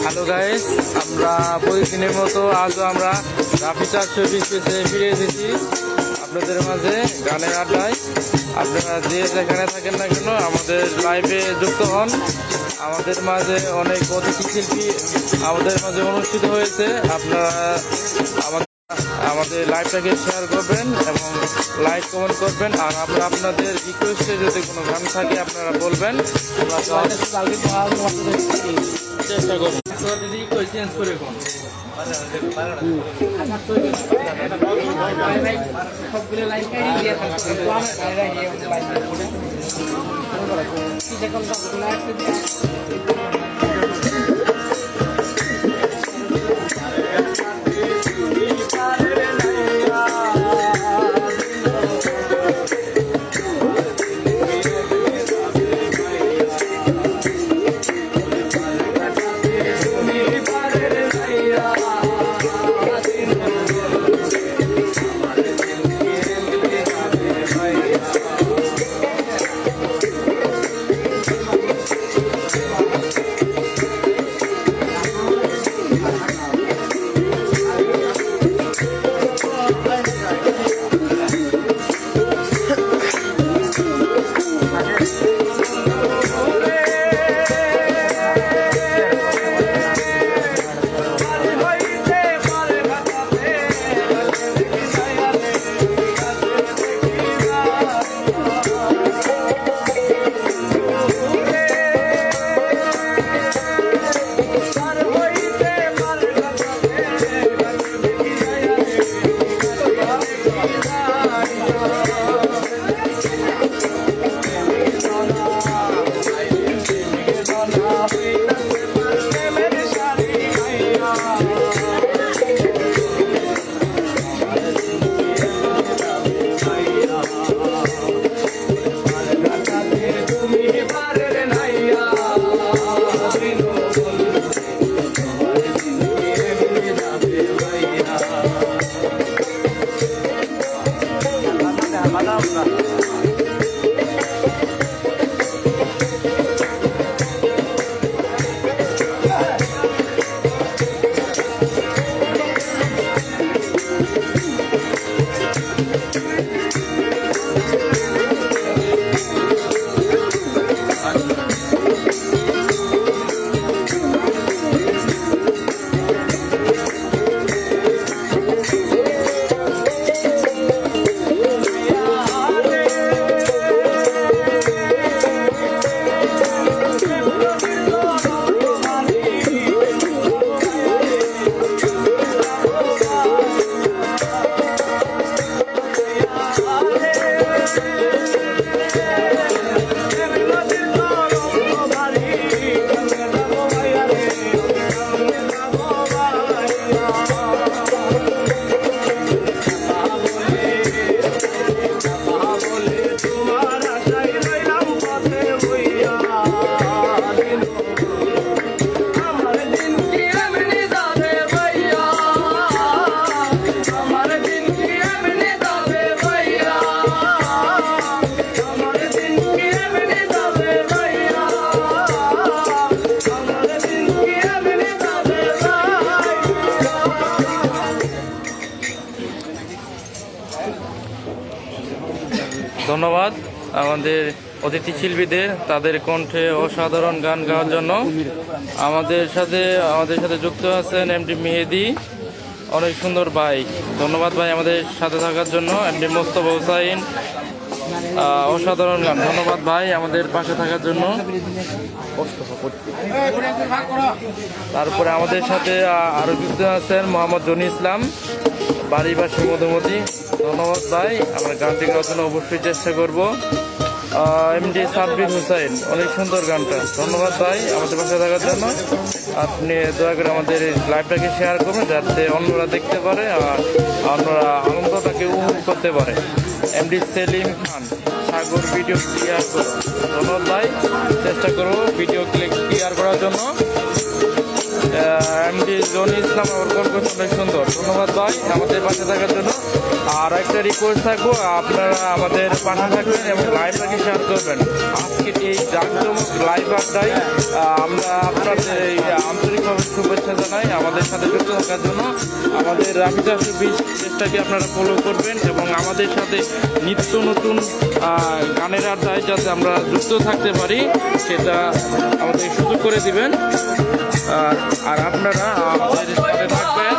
Hello guys, আমরা প্রতিদিনের মতো আজও আমরা রাফি 420 পেজে ফিরে এসেছি আপনাদের মাঝে গানের আড্ডায়। আপনারা যে যেখানে থাকেন না কেন আমাদের লাইভে যুক্ত হন। আমাদের মাঝে অনেক অতিথি শিল্পী আমাদের মাঝে অনুষ্ঠিত হয়েছে। আপনারা আমাদের লাইভটাকে শেয়ার করবেন এবং লাইক কমেন্ট করবেন। আর আমরা আপনাদের রিকোয়েস্টে যদি কোনো গান থাকে আপনারা বলবেন, আমরা চেষ্টা করবো। চেঞ্জ করে কোন সবগুলো লাইন ধন্যবাদ আমাদের অতিথি শিল্পীদের তাদের কণ্ঠে অসাধারণ গান গাওয়ার জন্য। আমাদের সাথে যুক্ত আছেন এমডি মেহেদি, অনেক সুন্দর ভাই। ধন্যবাদ ভাই আমাদের সাথে থাকার জন্য। এমডি মোস্তফা হোসাইন, অসাধারণ গান। ধন্যবাদ ভাই আমাদের পাশে থাকার জন্য। তারপরে আমাদের সাথে আরো যুক্ত আছেন মোহাম্মদ জনি ইসলাম, বাড়িবাসী মধুমতি। ধন্যবাদ ভাই, আমরা গানটি গাওয়ার জন্য অবশ্যই চেষ্টা করব। এমডি সাব্বির হুসাইন, অনেক সুন্দর গানটা। ধন্যবাদ ভাই আমাদের পাশে থাকার জন্য। আপনি দয়া করে আমাদের লাইভটাকে শেয়ার করবেন যাতে অন্যরা দেখতে পারে আর অন্যরা আনন্দটাকে উপভোগ করতে পারে। এমডি সেলিম খান, সাগর ভিডিও ক্লিয়ার করো। ধন্যবাদ ভাই, চেষ্টা করবো ভিডিও ক্লিয়ার করার জন্য। এমডি জনি ইসলাম আমার কল করছে, অনেক সুন্দর। ধন্যবাদ ভাই আমাদের পাশে থাকার জন্য। আর একটা রিকোয়েস্ট থাকবো, আপনারা আমাদের পাশে থাকবেন এবং লাইভটাকে শেয়ার করবেন। আজকে এই জাঁকজমক লাইভ আড্ডায় আমরা আপনাদের এই আন্তরিকভাবে শুভেচ্ছা জানাই। আমাদের সাথে যুক্ত থাকার জন্য আমাদের রাফি 420 পেজটাকে আপনারা ফলো করবেন এবং আমাদের সাথে নিত্য নতুন গানের আড্ডায় যাতে আমরা যুক্ত থাকতে পারি সেটা আমাদের সুযোগ করে দিবেন। আর আপনারা আমাদের সাথে থাকবেন।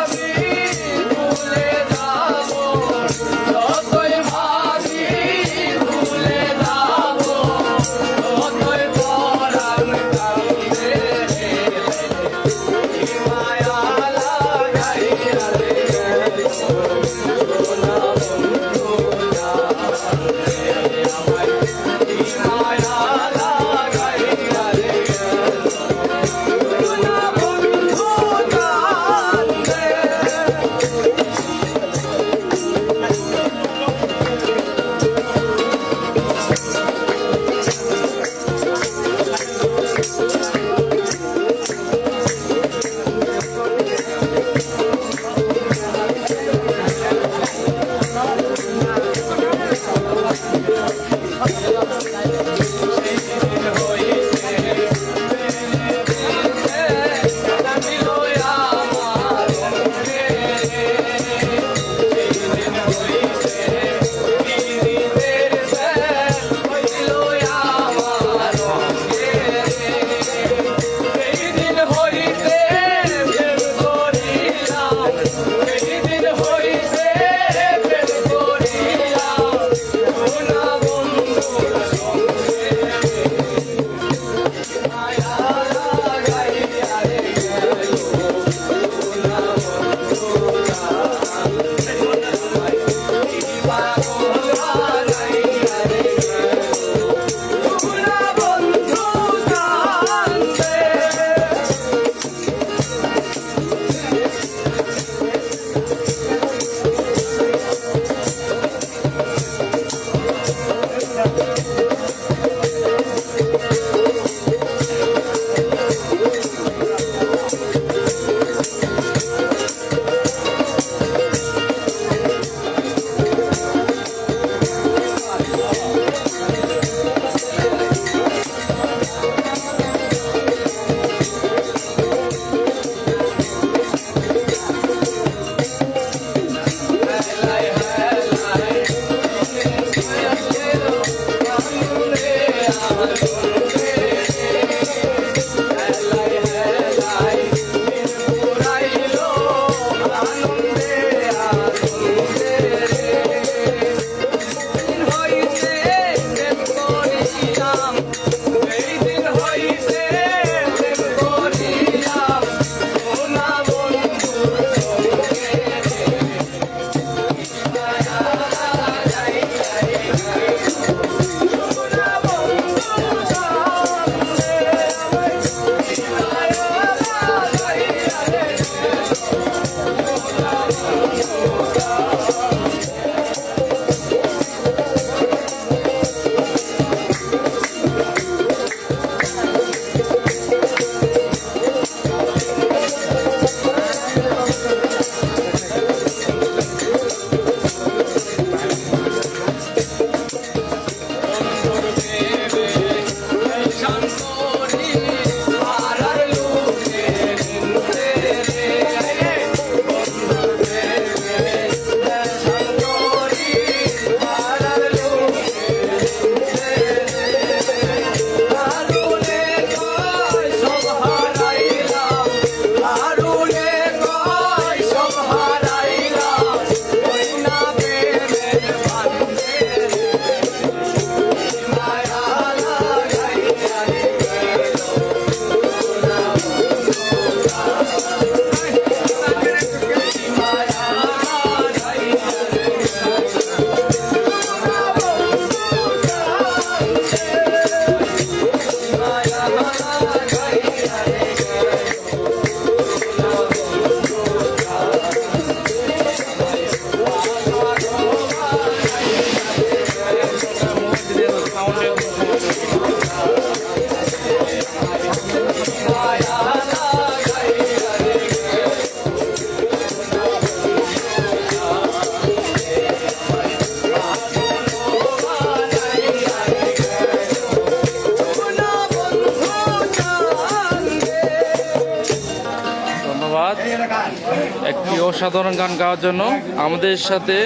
একটি অসাধারণ গান গাওয়ার জন্য। আমাদের সাথে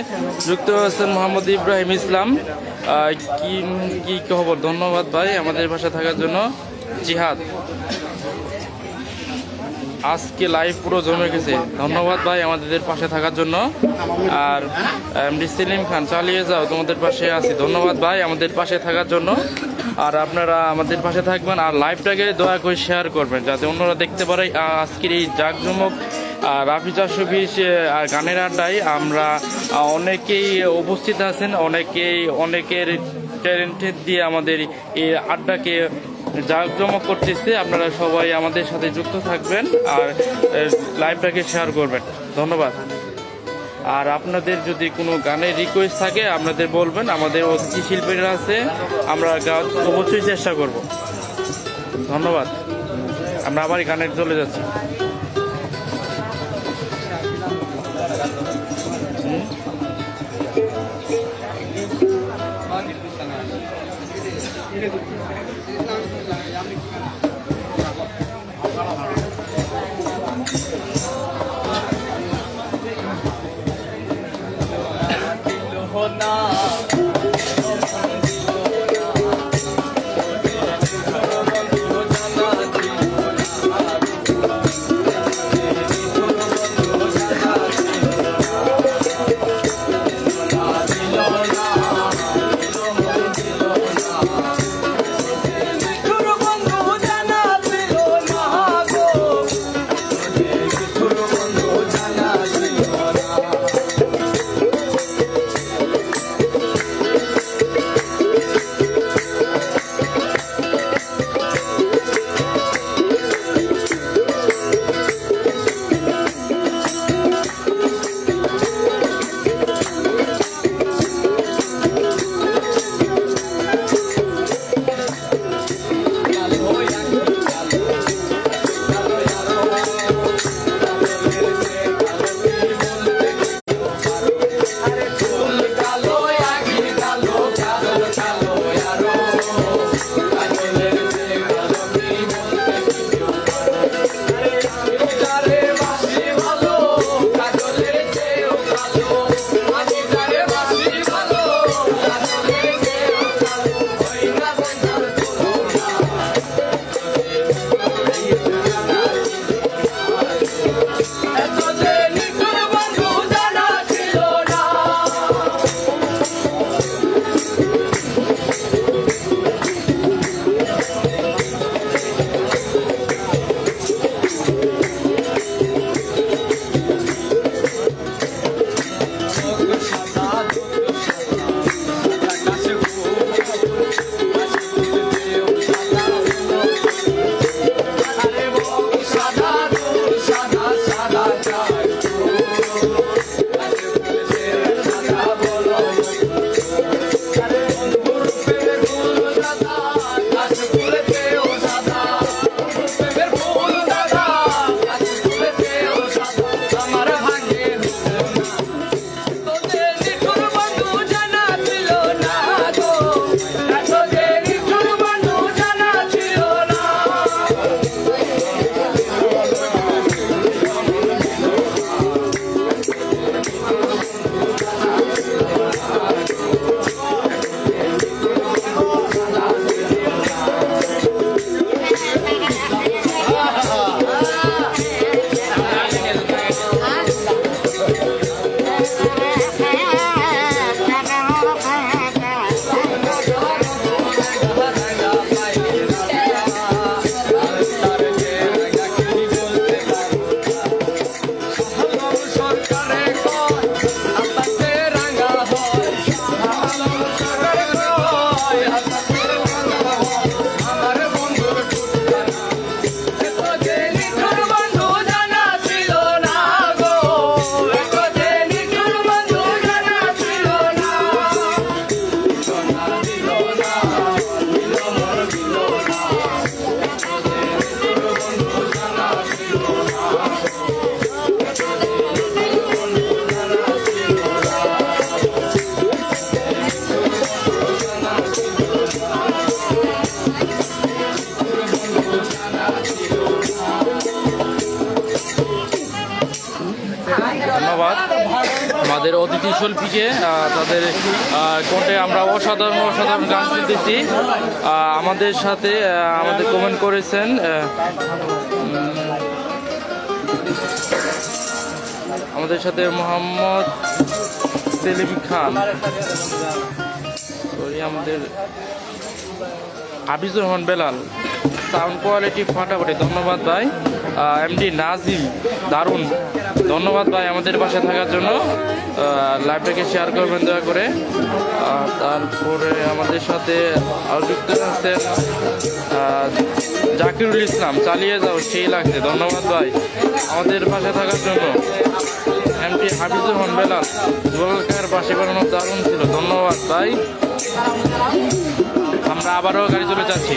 যুক্ত হয়েছেন মোহাম্মদ ইব্রাহিম ইসলাম। কি কি খবর? ধন্যবাদ ভাই আমাদের পাশে থাকার জন্য। জিহাদ আজকে লাইভ পুরো জমে গেছে। ধন্যবাদ ভাই আমাদের পাশে থাকার জন্য। আর এমডি সেলিম খান, চালিয়ে যাও, তোমাদের পাশে আছি। ধন্যবাদ ভাই আমাদের পাশে থাকার জন্য। আর আপনারা আমাদের পাশে থাকবেন আর লাইভটাকে দয়া করে শেয়ার করবেন যাতে অন্যরা দেখতে পারে আজকের এই জাঁকজমক রাফি 420 আর গানের আড্ডায়। আমরা অনেকেই উপস্থিত আছেন, অনেকের ট্যালেন্টেড দিয়ে আমাদের এই আড্ডাকে জাঁকজমক করতেছে। আপনারা সবাই আমাদের সাথে যুক্ত থাকবেন আর লাইভটাকে শেয়ার করবেন। ধন্যবাদ। আর আপনাদের যদি কোনো গানের রিকোয়েস্ট থাকে আপনাদের বলবেন, আমাদের অতিথি শিল্পীরা আছে, আমরা গান অবশ্যই চেষ্টা করব। ধন্যবাদ। আমরা আবার গানে চলে যাচ্ছি। তাদের অতিথি শিল্পীকে তাদের কণ্ঠে আমরা অসাধারণ অসাধারণ গান শুনতেছি। আমাদের সাথে আমাদের কমেন্ট করেছেন আমাদের সাথে মোহাম্মদ সেলিম খান, আমাদের হাফিজুর রহমান বেলাল, সাউন্ড কোয়ালিটি ফাটাফাটি, ধন্যবাদ ভাই। এমডি নাজিম, দারুণ, ধন্যবাদ ভাই আমাদের পাশে থাকার জন্য। লাইভটাকে শেয়ার করবেন দয়া করে। তারপরে আমাদের সাথে যুক্ত আছেন জাকিরুল ইসলাম, চালিয়ে যাও, সেই লাগছে, ধন্যবাদ ভাই আমাদের পাশে থাকার জন্য। এমডি হাফিজুর রহমান বেলাল, গোলকার পাশে বানানো দারুণ ছিল, ধন্যবাদ ভাই। আমরা আবারও গাড়ি চলে যাচ্ছি।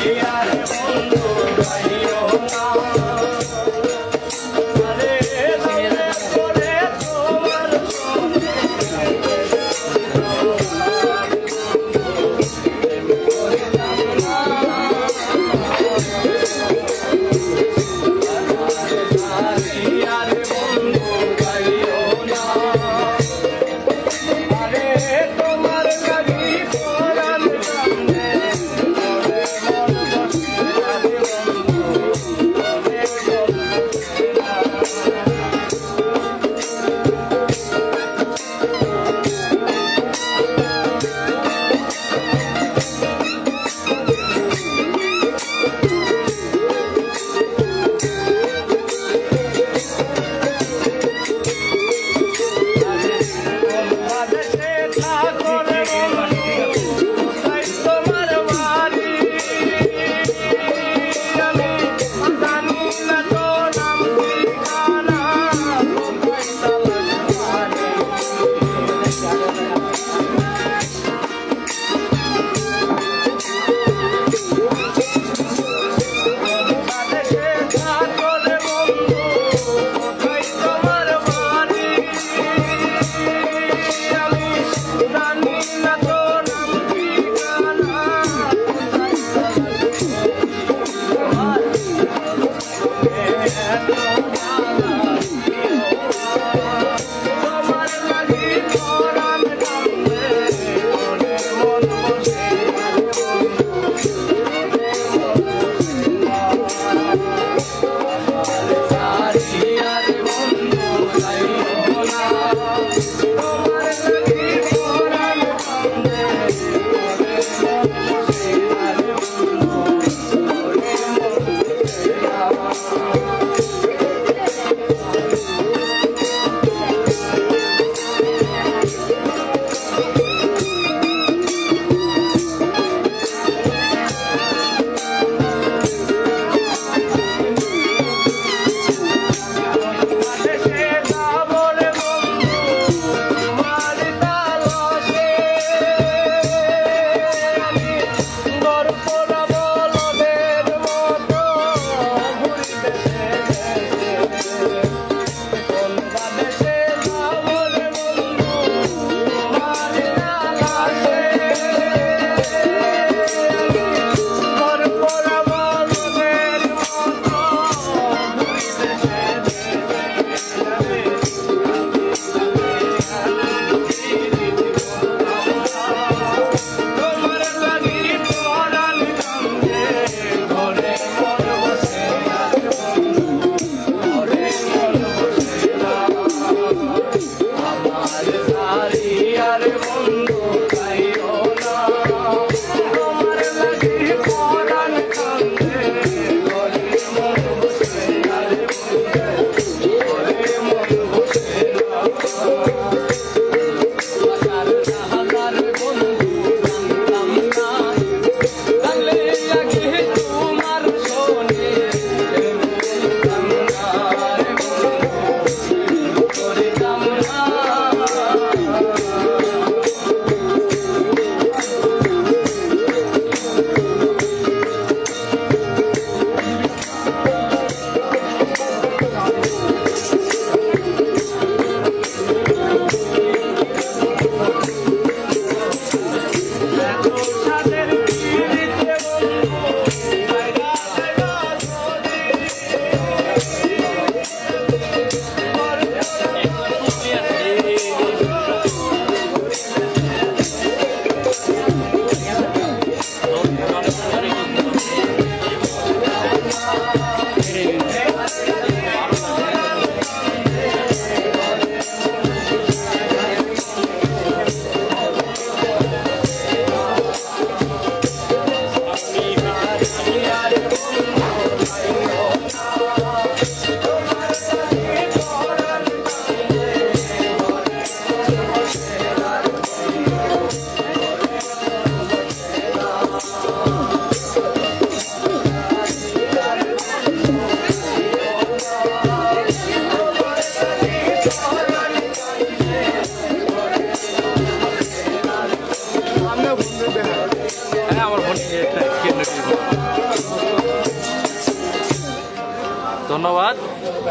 ধন্যবাদ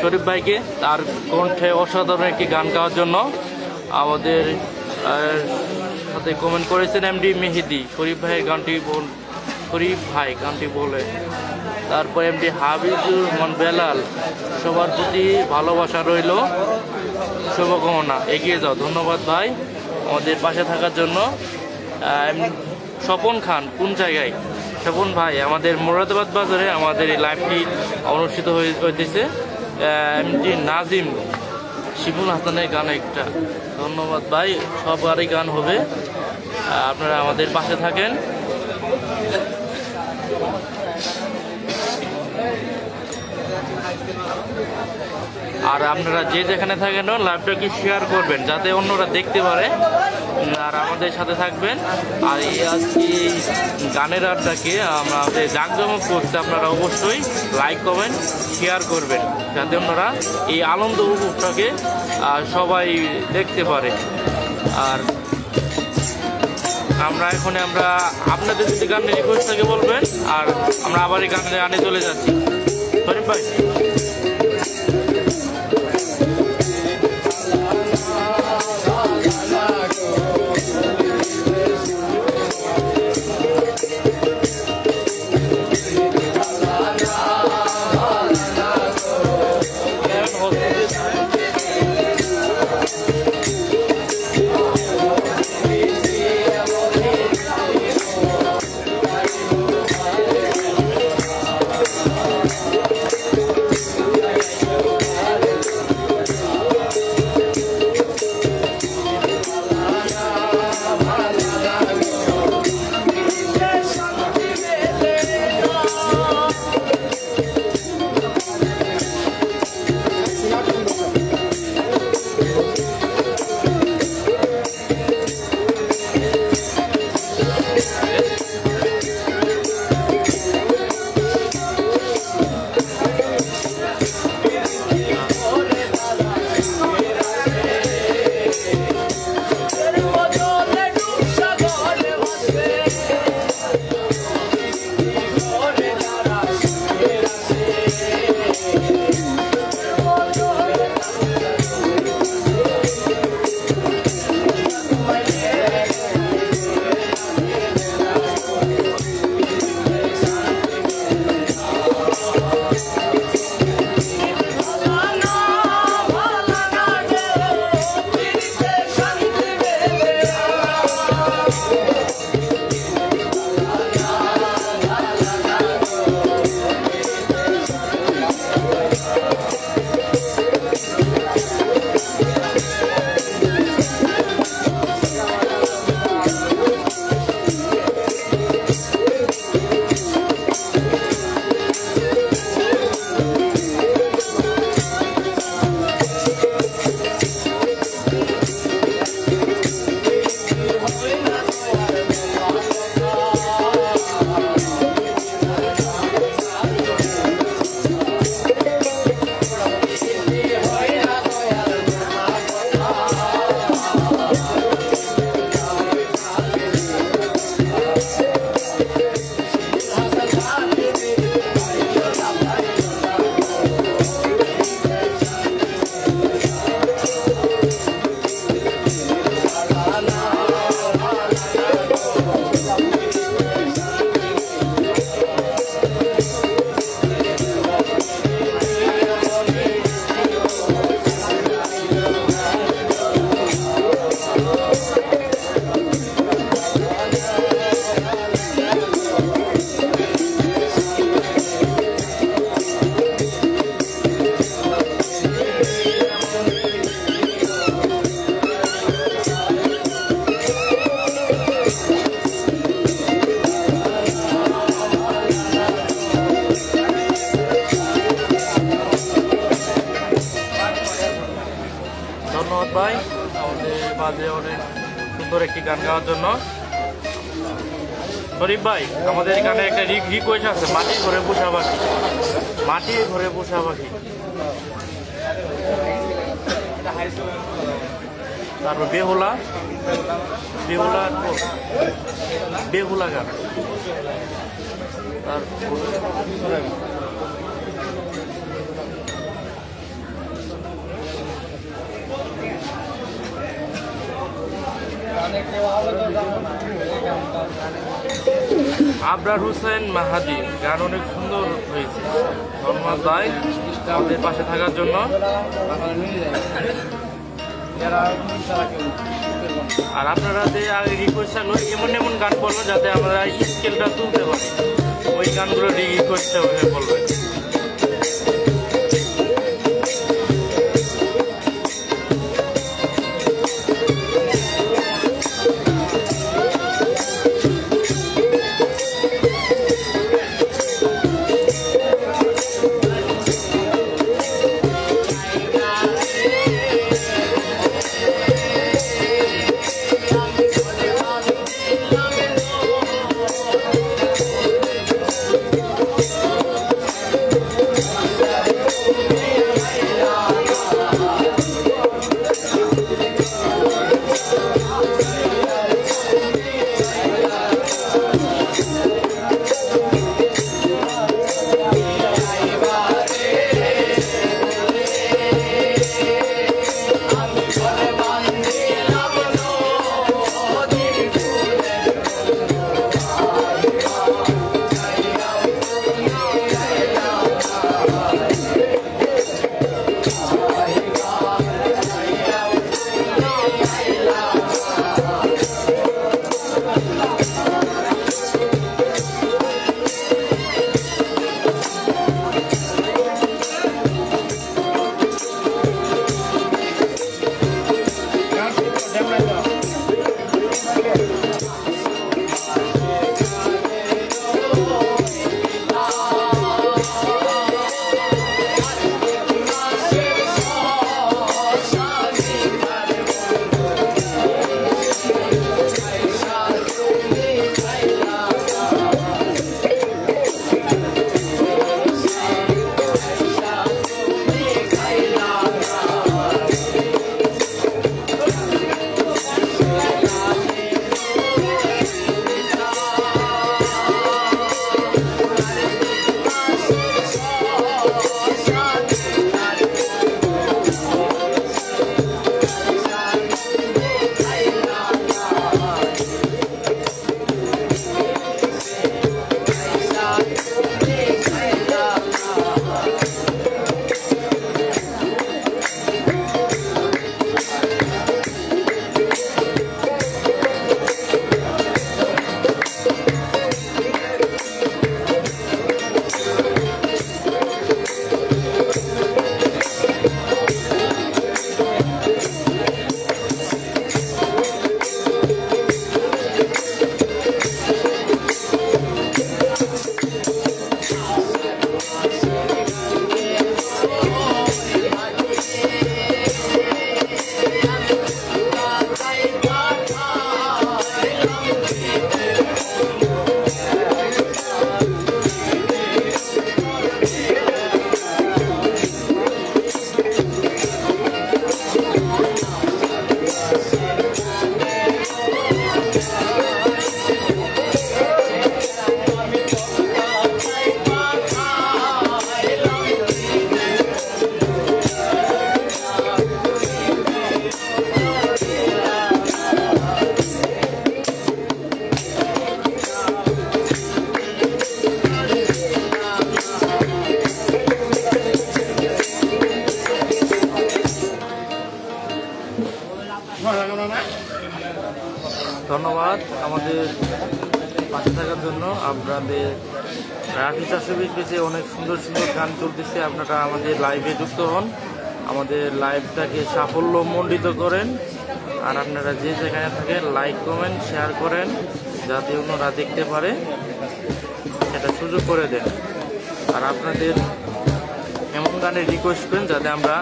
শরীফ ভাইকে তার কণ্ঠে অসাধারণ একটি গান গাওয়ার জন্য। আমাদের সাথে কমেন্ট করেছেন এমডি মেহেদি, শরীফ ভাইয়ের গানটি শরীফ ভাই গানটি বলে। তারপর এমডি হাবিজুর রহমান বেলাল, সবার প্রতি ভালোবাসা রইল, শুভকামনা, এগিয়ে যাও। ধন্যবাদ ভাই আমাদের পাশে থাকার জন্য। স্বপন খান কোন জায়গায়? স্বপন ভাই আমাদের মুরাদাবাদ বাজারে আমাদের এই লাইভটি অনুষ্ঠিত হইতেছে। এমডি নাজিম শিবুল হাসানের গান একটা। ধন্যবাদ ভাই, সবারই গান হবে, আপনারা আমাদের পাশে থাকেন। আর আপনারা যে যেখানে থাকেন লাইভটাকে শেয়ার করবেন যাতে অন্যরা দেখতে পারে, আর আমাদের সাথে থাকবেন। আর এই আজকে গানের আড্ডাকে আমাদের জাঁকজমক করতে আপনারা অবশ্যই লাইক কমেন্ট শেয়ার করবেন যাতে অন্যরা এই আনন্দ উপভোগটাকে সবাই দেখতে পারে। আর আমরা আপনাদের যদি গানের রিকোয়েস্ট থাকে বলবেন, আর আমরা আবার এই গানে চলে যাচ্ছি। শরীফ ভাই ভাই আমাদের মাঝে অনেক সুন্দর একটি গান গাওয়ার জন্য। শরীফ ভাই আমাদের এখানে একটা রিকোয়েস্ট আছে, মাটির ঘরে পোষা পাখি, মাটির ঘরে পোষা পাখি। তারপর বেহুলা বেহুলা বেহুলা গান, তারপর আবরার হোসেন মাহাদি, গান অনেক সুন্দর হয়েছে। ধন্যবাদ ভাই আমাদের পাশে থাকার জন্য। আর আপনারা যে আগে রিকোয়েস্ট থাকলো এমন এমন গান বলবেন যাতে আমরা স্কেলটা তুলতে পারি, ওই গানগুলো রিকোয়েস্ট বলবেন। ধন্যবাদ আমাদের পাশে থাকার জন্য। আপনাদের রাঠি 420 অনেক সুন্দর সুন্দর গান চলতেছে, আপনারা আমাদের লাইভে যুক্ত হন, আমাদের লাইভটাকে সাফল্যমণ্ডিত করেন। আর আপনারা যে যেখানে থাকেন লাইক কমেন্ট শেয়ার করেন যাতে অন্যরা দেখতে পারে, সেটা সুযোগ করে দেন। আর আপনাদের এমন গানের রিকোয়েস্ট করেন যাতে আমরা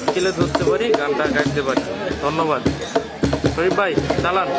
স্কেলে ধরতে পারি, গানটা গাইতে পারি। ধন্যবাদ। শরীফ ভাই চালান।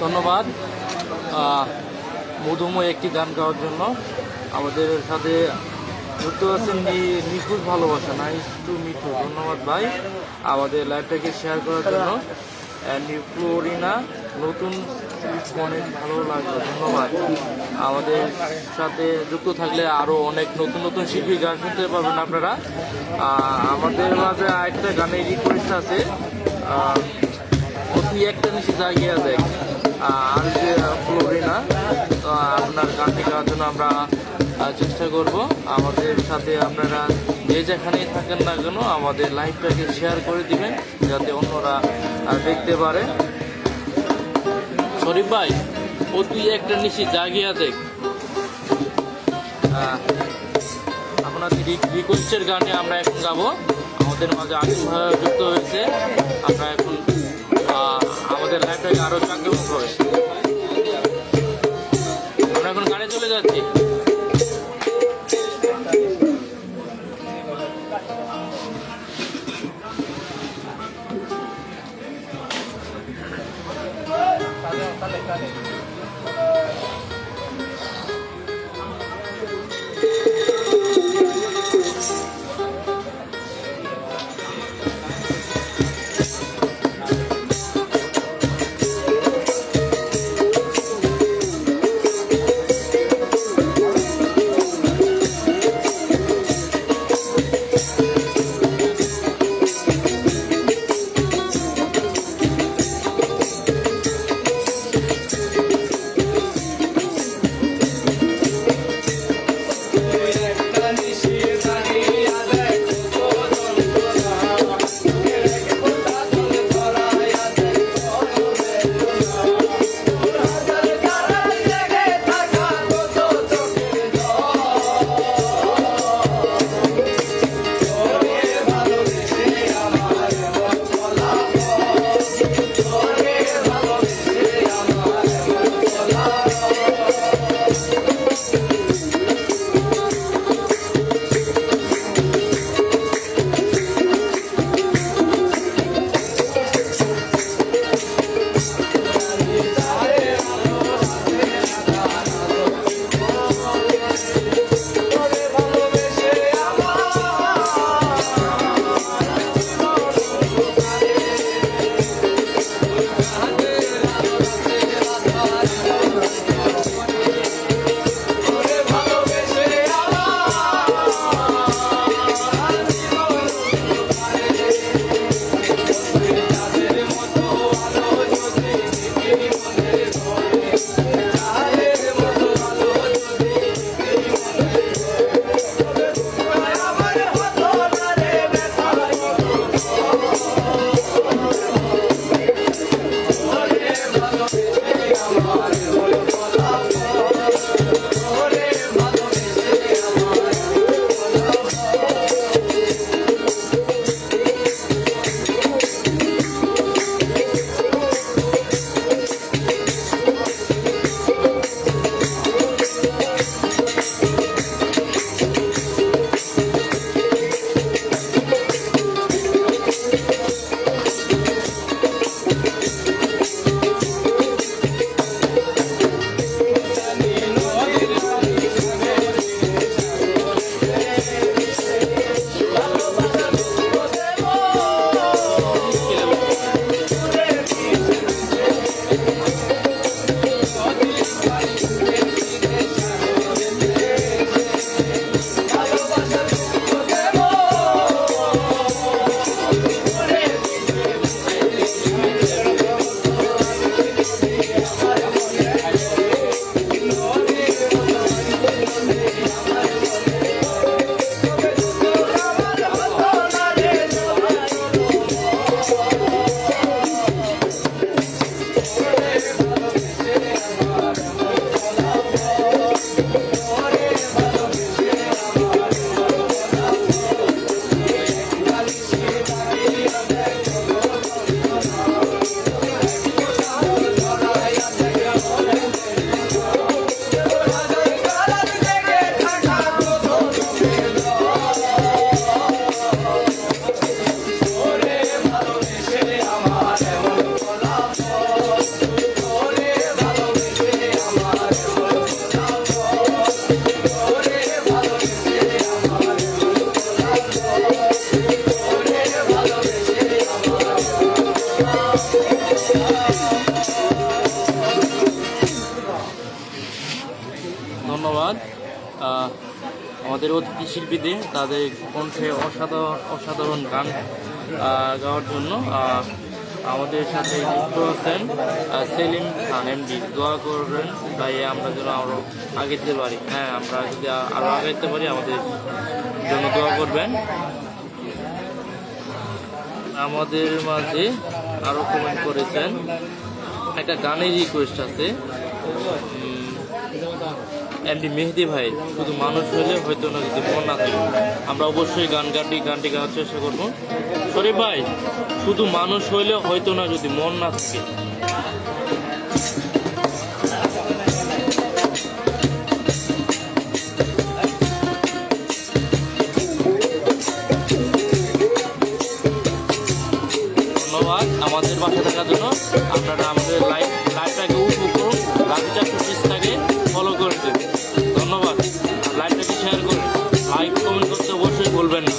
ধন্যবাদ মধুময় একটি গান গাওয়ার জন্য। আমাদের সাথে যুক্ত আছেন নিখুঁজ ভালোবাসা, নাইস টু মিঠু। ধন্যবাদ ভাই আমাদের লাইভটাকে শেয়ার করার জন্য। ফ্লোরিনা নতুন অনেক ভালো লাগলো, ধন্যবাদ। আমাদের সাথে যুক্ত থাকলে আরও অনেক নতুন নতুন শিল্পী গান শুনতে পারবেন আপনারা। আমাদের মাঝে আরেকটা গানের রিকোয়েস্ট আছে, অতি একটা নিচে জায়গা দেখ, আর যে ফ্লোরিনা। আপনার গানটি গাওয়ার জন্য আমরা চেষ্টা করব। আমাদের সাথে আপনারা যে যেখানেই থাকেন না কেন আমাদের লাইভটাকে শেয়ার করে দিবেন যাতে অন্যরা দেখতে পারে। শরীফ ভাই ও তুই একটা নিশি জাগিয়া দেখ, আপনাদের রিকোয়েস্টের গানে আমরা এখন গাবো। আমাদের মাঝে আশিস ভাই যুক্ত হয়েছে, আমরা এখন আমাদের লাইভটাকে আরো জাঁকজমক হবে। আমরা এখন গানে চলে যাচ্ছি। ধন্যবাদ আমাদের অতিথি শিল্পীদের তাদের কণ্ঠে অসাধারণ গান গাওয়ার জন্য। আমাদের সাথে যুক্ত আছেন সেলিম খান এমডি। দোয়া করবেন ভাই আমরা যেন আরও আগে যেতে পারি। হ্যাঁ, আমরা যদি আরও আগাইতে পারি আমাদের জন্য দোয়া করবেন। আমাদের মাঝে আরও কমেন্ট করেছেন, একটা গানের রিকোয়েস্ট আছে এমডি মেহেদি ভাই, শুধু মানুষ হলে হয়তো না যদি মন না থাকে। আমরা অবশ্যই গানটি গাওয়ার চেষ্টা করবো। শরীফ ভাই, শুধু মানুষ হইলে হয়তো না যদি মন না থাকে। ধন্যবাদ আমাদের পাশে থাকার জন্য। আপনারা আমাদের লাইভটাকে উপভোগ করুন, রাজু 430টাকে ফলো করে দেবেন। ধন্যবাদ। লাইভটাকে শেয়ার করুন, লাইক কমেন্ট করতে অবশ্যই ভুলবেন না।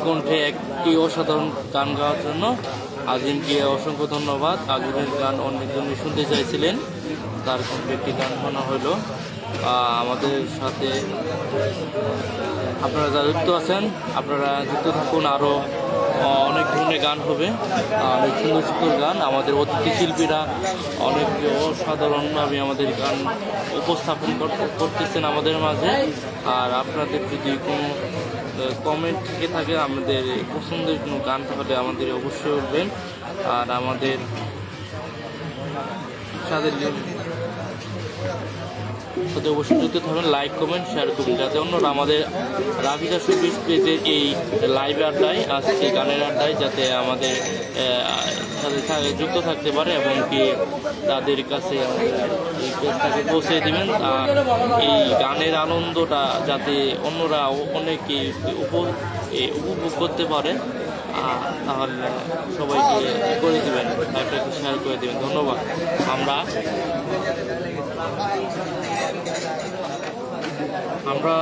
কণ্ঠে একটি অসাধারণ গান গাওয়ার জন্য আজিমকে অসংখ্য ধন্যবাদ। আজিমের গান অনেকজনই শুনতে চাইছিলেন, তার কণ্ঠে একটি গান শোনা হলো। আমাদের সাথে আপনারা যারা যুক্ত আছেন আপনারা যুক্ত থাকুন, আরও অনেক ধরনের গান হবে, অনেক সুন্দর সুন্দর গান। আমাদের অতিথি শিল্পীরা অনেক অসাধারণভাবে আমাদের গান উপস্থাপন করতেছেন আমাদের মাঝে। আর আপনাদের যদি কোনো কমেন্ট থেকে থাকে, আমাদের পছন্দের কোনো গান তাহলে আমাদের অবশ্যই উঠবেন। আর আমাদের সাথে অবশ্যই যুক্ত থাকবেন, লাইক কমেন্ট শেয়ার করুন, যাতে অন্যরা আমাদের রাভিজা শোবিজ পেজের এই লাইভ আড্ডায়, আজকে গানের আড্ডায়, যাতে আমাদের সাথে যুক্ত থাকতে পারে এবং কি তাদের কাছে আমাদের এই পেজটাকে পৌঁছে দেবেন। আর এই গানের আনন্দটা যাতে অন্যরা অনেকে উপভোগ করতে পারে, তাহলে সবাইকে করে দেবেন, লাইভটাকে শেয়ার করে দেবেন। ধন্যবাদ। আমরা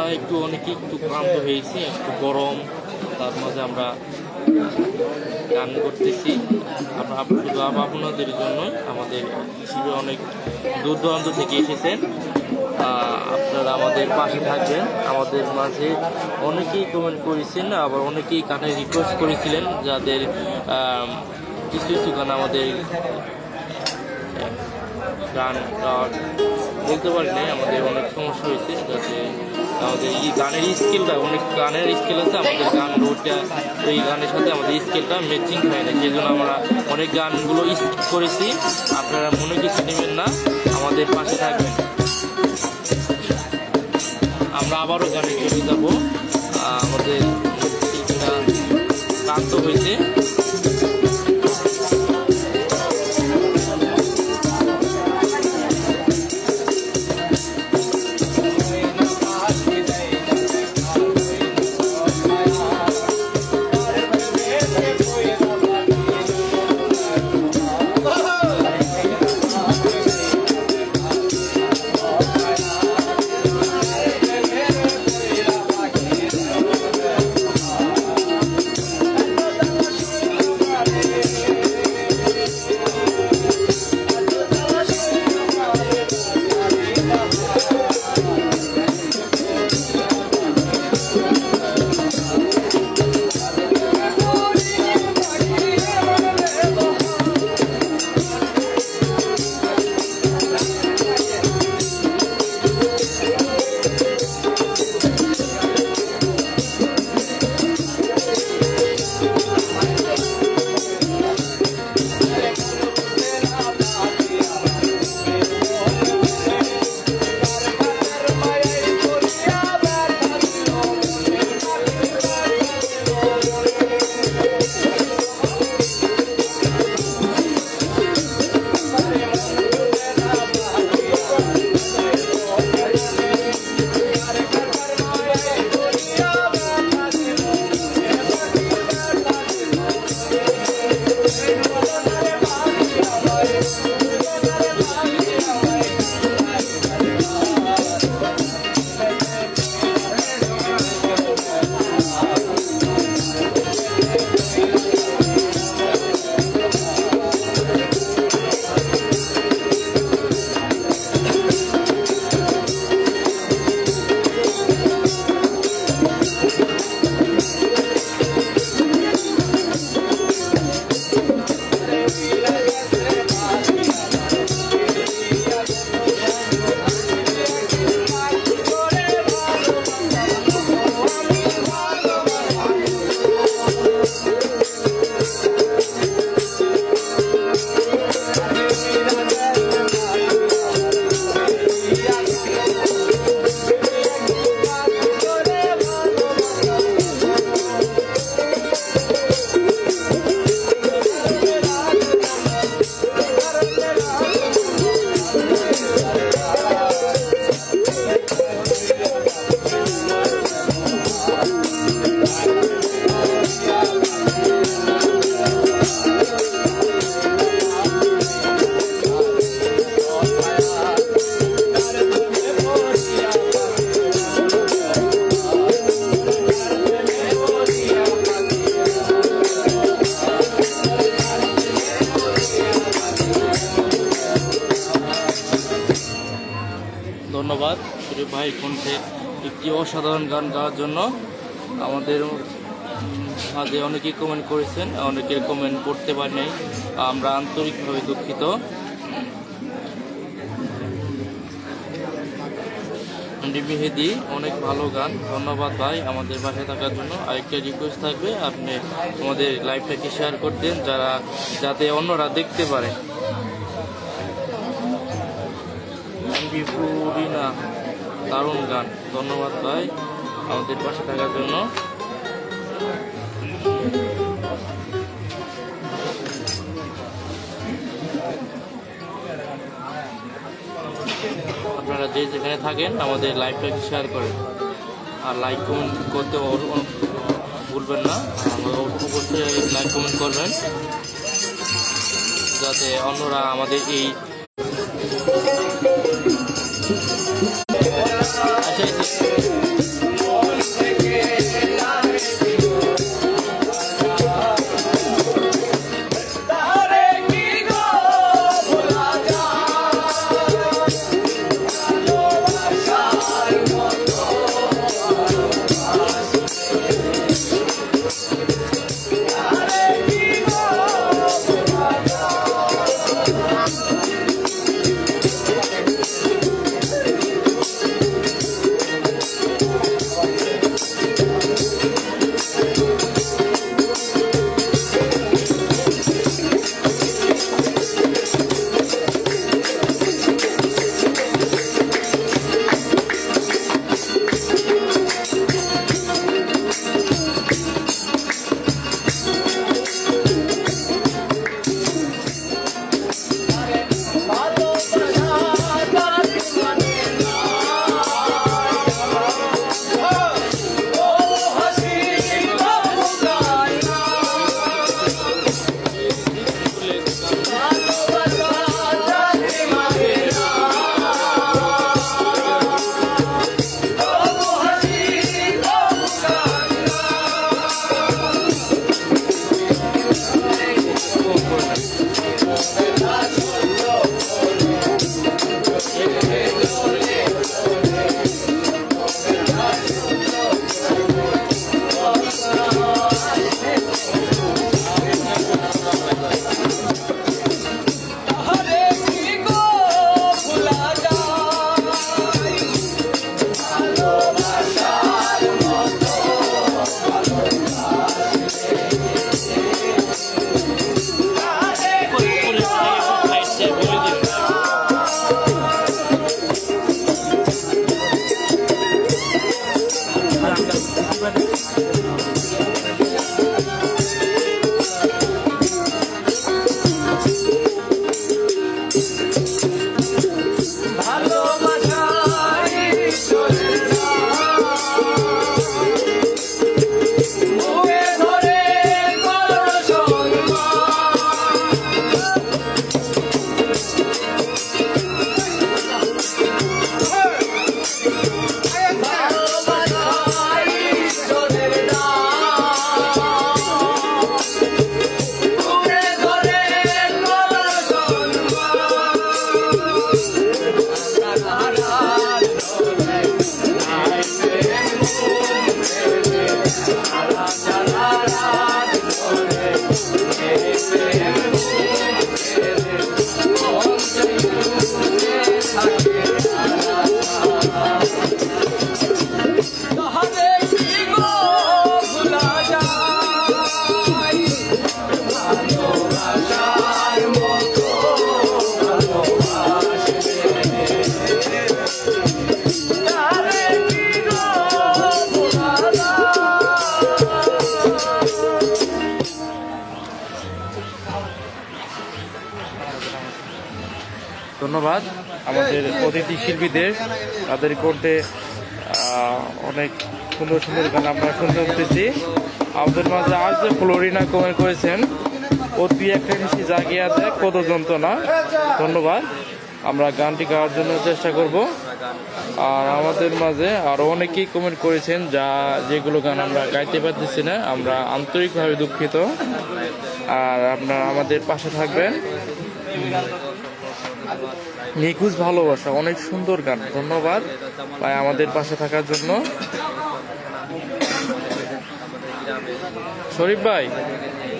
অনেকে একটু ক্লান্ত হয়েছি, একটু গরম, তার মাঝে আমরা গান করতেছি। শুধু আপনাদের জন্যই, আমাদের শিবিরে অনেক দূর দূরান্ত থেকে এসেছেন, আপনারা আমাদের পাশে থাকবেন। আমাদের মাঝে অনেকেই কমেন্ট করেছেন, আবার অনেকেই গানের রিকোয়েস্ট করেছিলেন, যাদের কিছু কিছু গান আমাদের গান বলতে পারি নাই, আমাদের অনেক সমস্যা হয়েছে, যাতে আমাদের এই গানের স্কেলটা, অনেক গানের স্কেল আছে, আমাদের গান রোডটা ওই গানের সাথে আমাদের স্কেলটা ম্যাচিং হয় না, সেই জন্য আমরা অনেক গানগুলো স্কিপ করেছি। আপনারা মনে কিছু নেবেন না, আমাদের পাশে থাকবেন। আমরা আবারও গানে চলে যাব, আমাদের শিল্পীরা ক্লান্ত হয়েছে। ধন্যবাদ শরীফ ভাই কণ্ঠে একটি অসাধারণ গান গাওয়ার জন্য। আমাদের মাঝে অনেকেই কমেন্ট করেছেন, অনেকের কমেন্ট পড়তে পারি নাই, আমরা আন্তরিকভাবে দুঃখিত। মেহেদি অনেক ভালো গান, ধন্যবাদ ভাই আমাদের বাসায় থাকার জন্য। আরেকটা রিকোয়েস্ট থাকবে, আপনি আমাদের লাইভഹിটাকে শেয়ার করতেন যাতে অন্যরা দেখতে পারে। না দারুণ গান, ধন্যবাদ ভাই আমাদের পাশে থাকার জন্য। আপনারা যে যেখানে থাকেন আমাদের লাইভটাকে শেয়ার করেন, আর লাইক কমেন্ট করতে ভুলবেন না। অবশ্যই লাইক কমেন্ট করবেন যাতে অন্যরা আমাদের এই ধন্যবাদ আমাদের অতিথি শিল্পীদের, তাদের কণ্ঠে অনেক সুন্দর সুন্দর গান আমরা শুনতে পেরেছি। আমাদের মাঝে আজ যে ফ্লোরিনা কমেন্ট করেছেন, অতি একটা নিশি জাগিয়া দেয় কত যন্ত্রণা, ধন্যবাদ। আমরা গানটি গাওয়ার জন্য চেষ্টা করব। আর আমাদের মাঝে আরও অনেকেই কমেন্ট করেছেন যেগুলো গান আমরা গাইতে পারতেছি না, আমরা আন্তরিকভাবে দুঃখিত। আর আপনারা আমাদের পাশে থাকবেন। নিখুঁজ ভালোবাসা, অনেক সুন্দর গান। ধন্যবাদ ভাই আমাদের পাশে থাকার জন্য। শরীফ ভাই,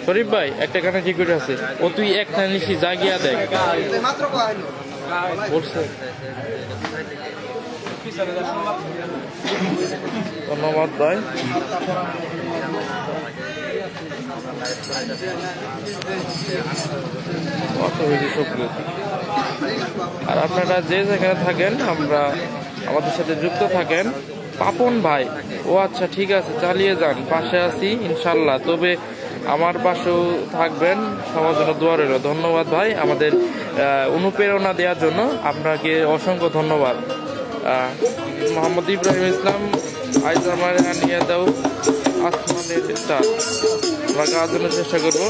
শরীফ ভাই একটা গানে কি করে আছে, ও তুই এক না নিশি জাগিয়া দেখ বলছে। ধন্যবাদ ভাই। আর আপনারা যে যেখানে থাকেন আমরা আমাদের সাথে যুক্ত থাকেন। পাপন ভাই, ও আচ্ছা ঠিক আছে, চালিয়ে যান, পাশে আছি ইনশাল্লাহ। তবে আমার পাশেও থাকবেন, সবার জন্য দোয়া রইল। ধন্যবাদ ভাই আমাদের অনুপ্রেরণা দেওয়ার জন্য, আপনাকে অসংখ্য ধন্যবাদ। মোহাম্মদ ইব্রাহিম ইসলাম, আজ আমার নিয়ে দাও আসমানের স্টার, আমরা গাওয়ার জন্য চেষ্টা করবো।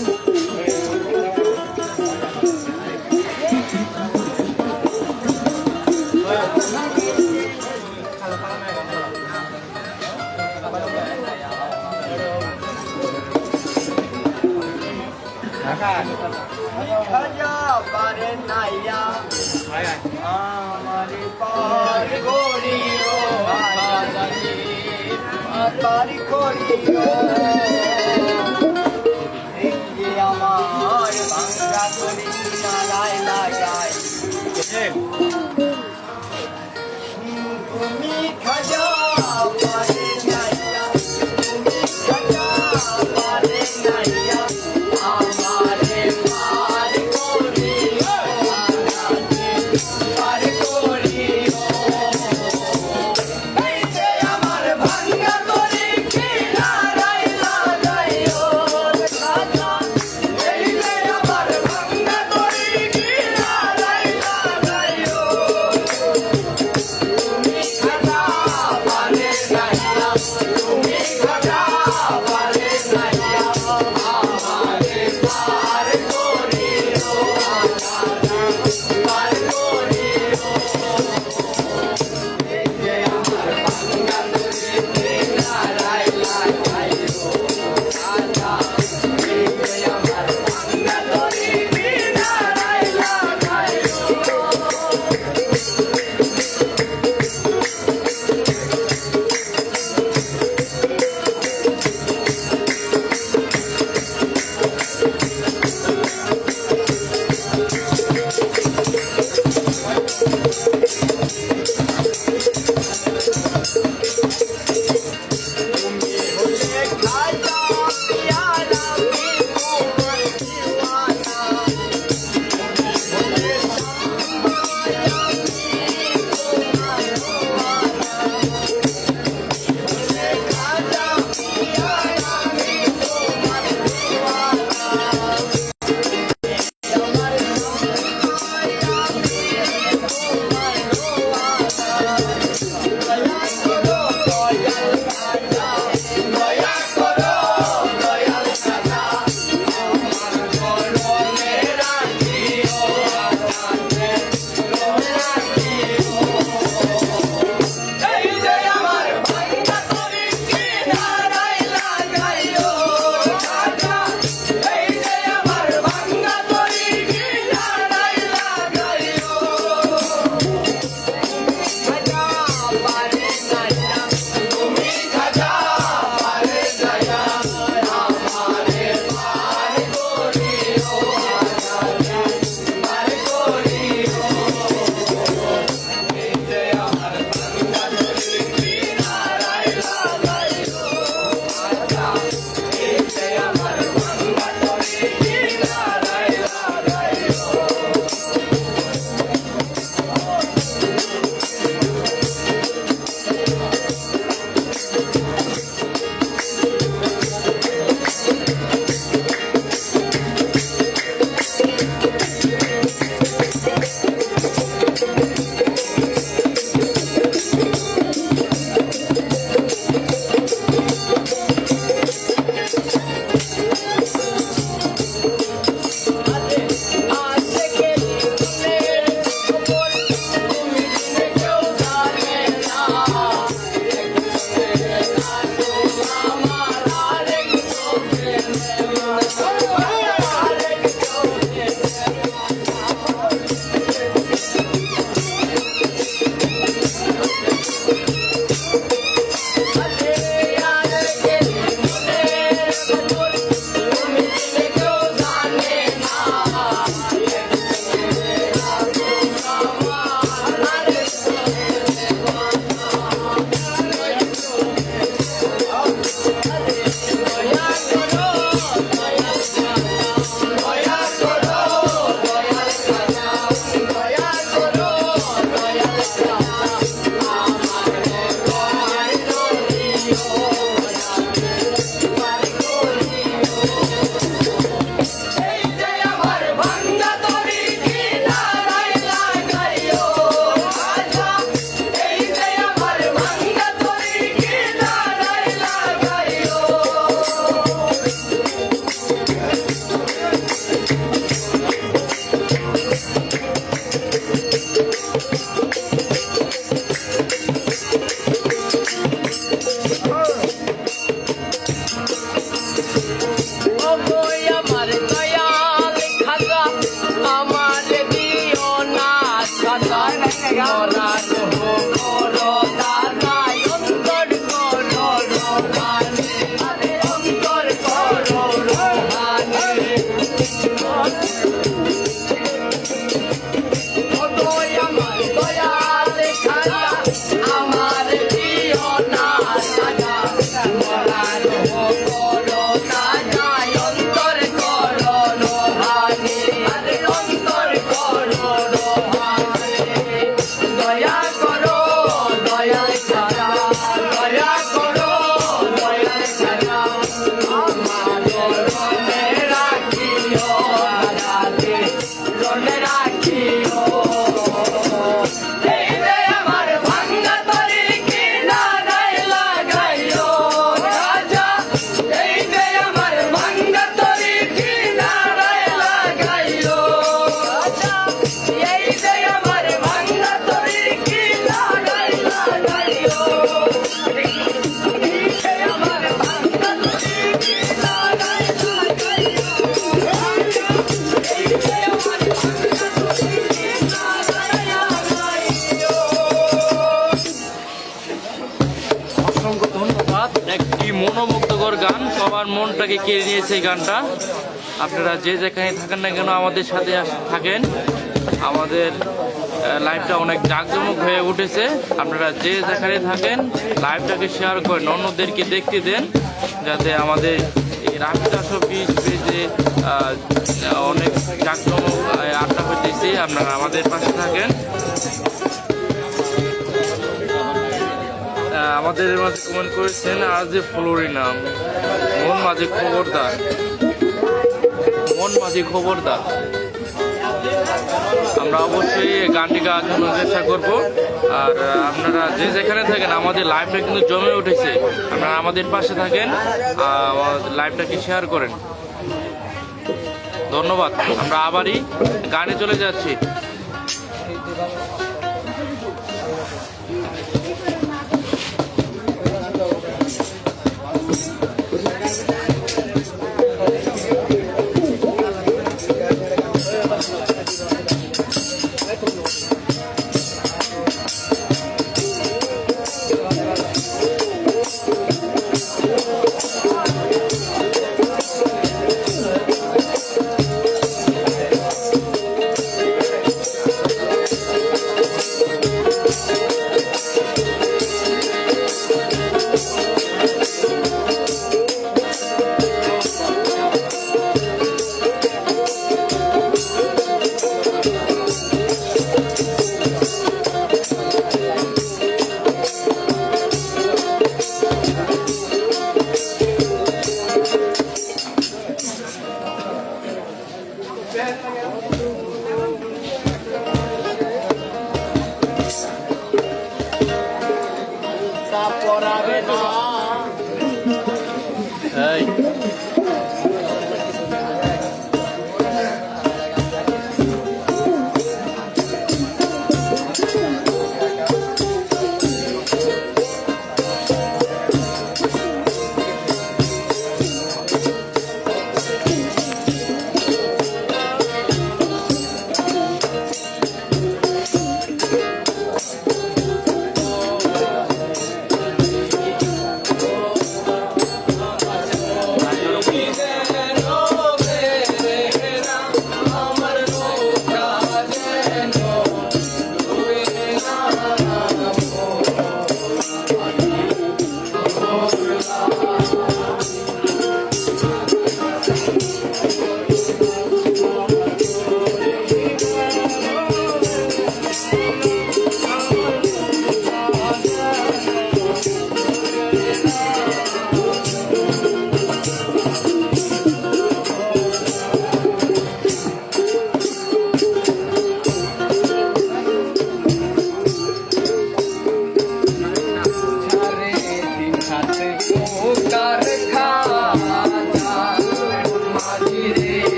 অসংখ্য ধন্যবাদ। একটি মনোমুগ্ধকর গান, সবার মনটাকে কেড়ে নিয়েছে এই গানটা। আপনারা যে যেখানে থাকেন না কেন আমাদের সাথে থাকেন। আমাদের লাইভটা অনেক জাঁকজমক হয়ে উঠেছে। আপনারা যে যেখানে থাকেন লাইভটাকে শেয়ার করেন, অন্যদেরকে দেখতে দেন, যাতে আমাদের এই রাফি 420 পেজে অনেক জাঁকজমক আড্ডা হইতেছে। আপনারা আমাদের পাশে থাকেন। আমাদের মাঝে কমেন্ট করেছেন আজ যে ফ্লোরিনা, মন মাঝে খবরদার, মন মাঝে খবরদার। আমরা অবশ্যই গানটি গাওয়ার জন্য চেষ্টা করব। আর আপনারা যে যেখানে থাকেন আমাদের লাইভটা কিন্তু জমে উঠেছে। আপনারা আমাদের পাশে থাকেন, লাইভটাকে শেয়ার করেন। ধন্যবাদ। আমরা আবারই গানে চলে যাচ্ছি।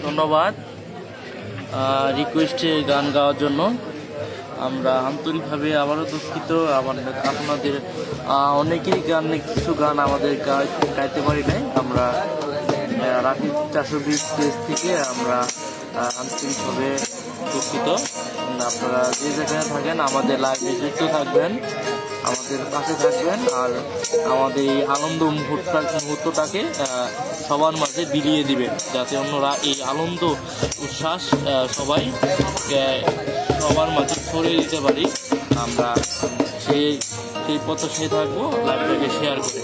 ধন্যবাদ রিকোয়েস্টে গান গাওয়ার জন্য। আমরা আন্তরিকভাবে আবারও দুঃখিত। আপনাদের অনেকেই কিছু গান আমাদের গাইতে পারি নাই। আমরা রাফি 420 পেজ থেকে আমরা আন্তরিকভাবে দুঃখিত। আপনারা যে যেখানে থাকেন আমাদের লাইভে যুক্ত থাকবেন, আমাদের পাশে থাকবেন, আর আমাদের এই আনন্দ মুহূর্তটাকে সবার মাঝে বিলিয়ে দিবেন, যাতে অন্যরা এই আনন্দ উচ্ছ্বাস সবাই সবার মাঝে ছড়িয়ে দিতে পারি। আমরা সেই প্রত্যাশায় থাকবো, লাইভটাকে শেয়ার করে।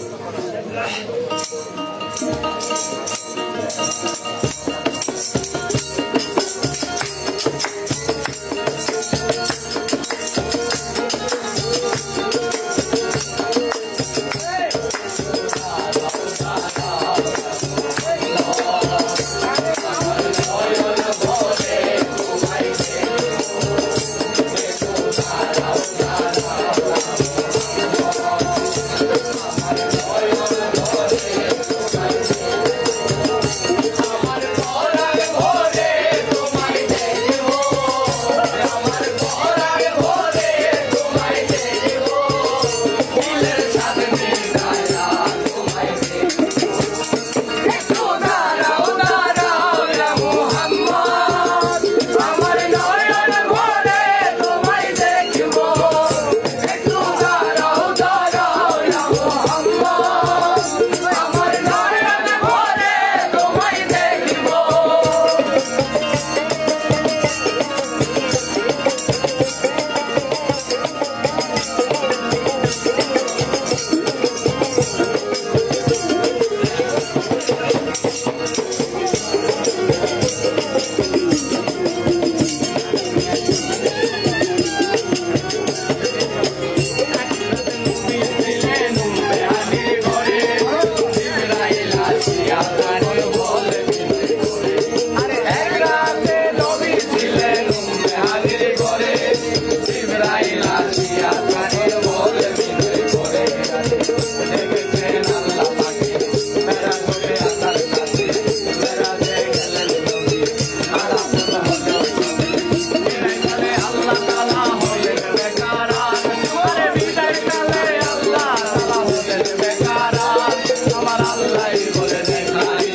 আমার আল্লাহ বলে দেখায়।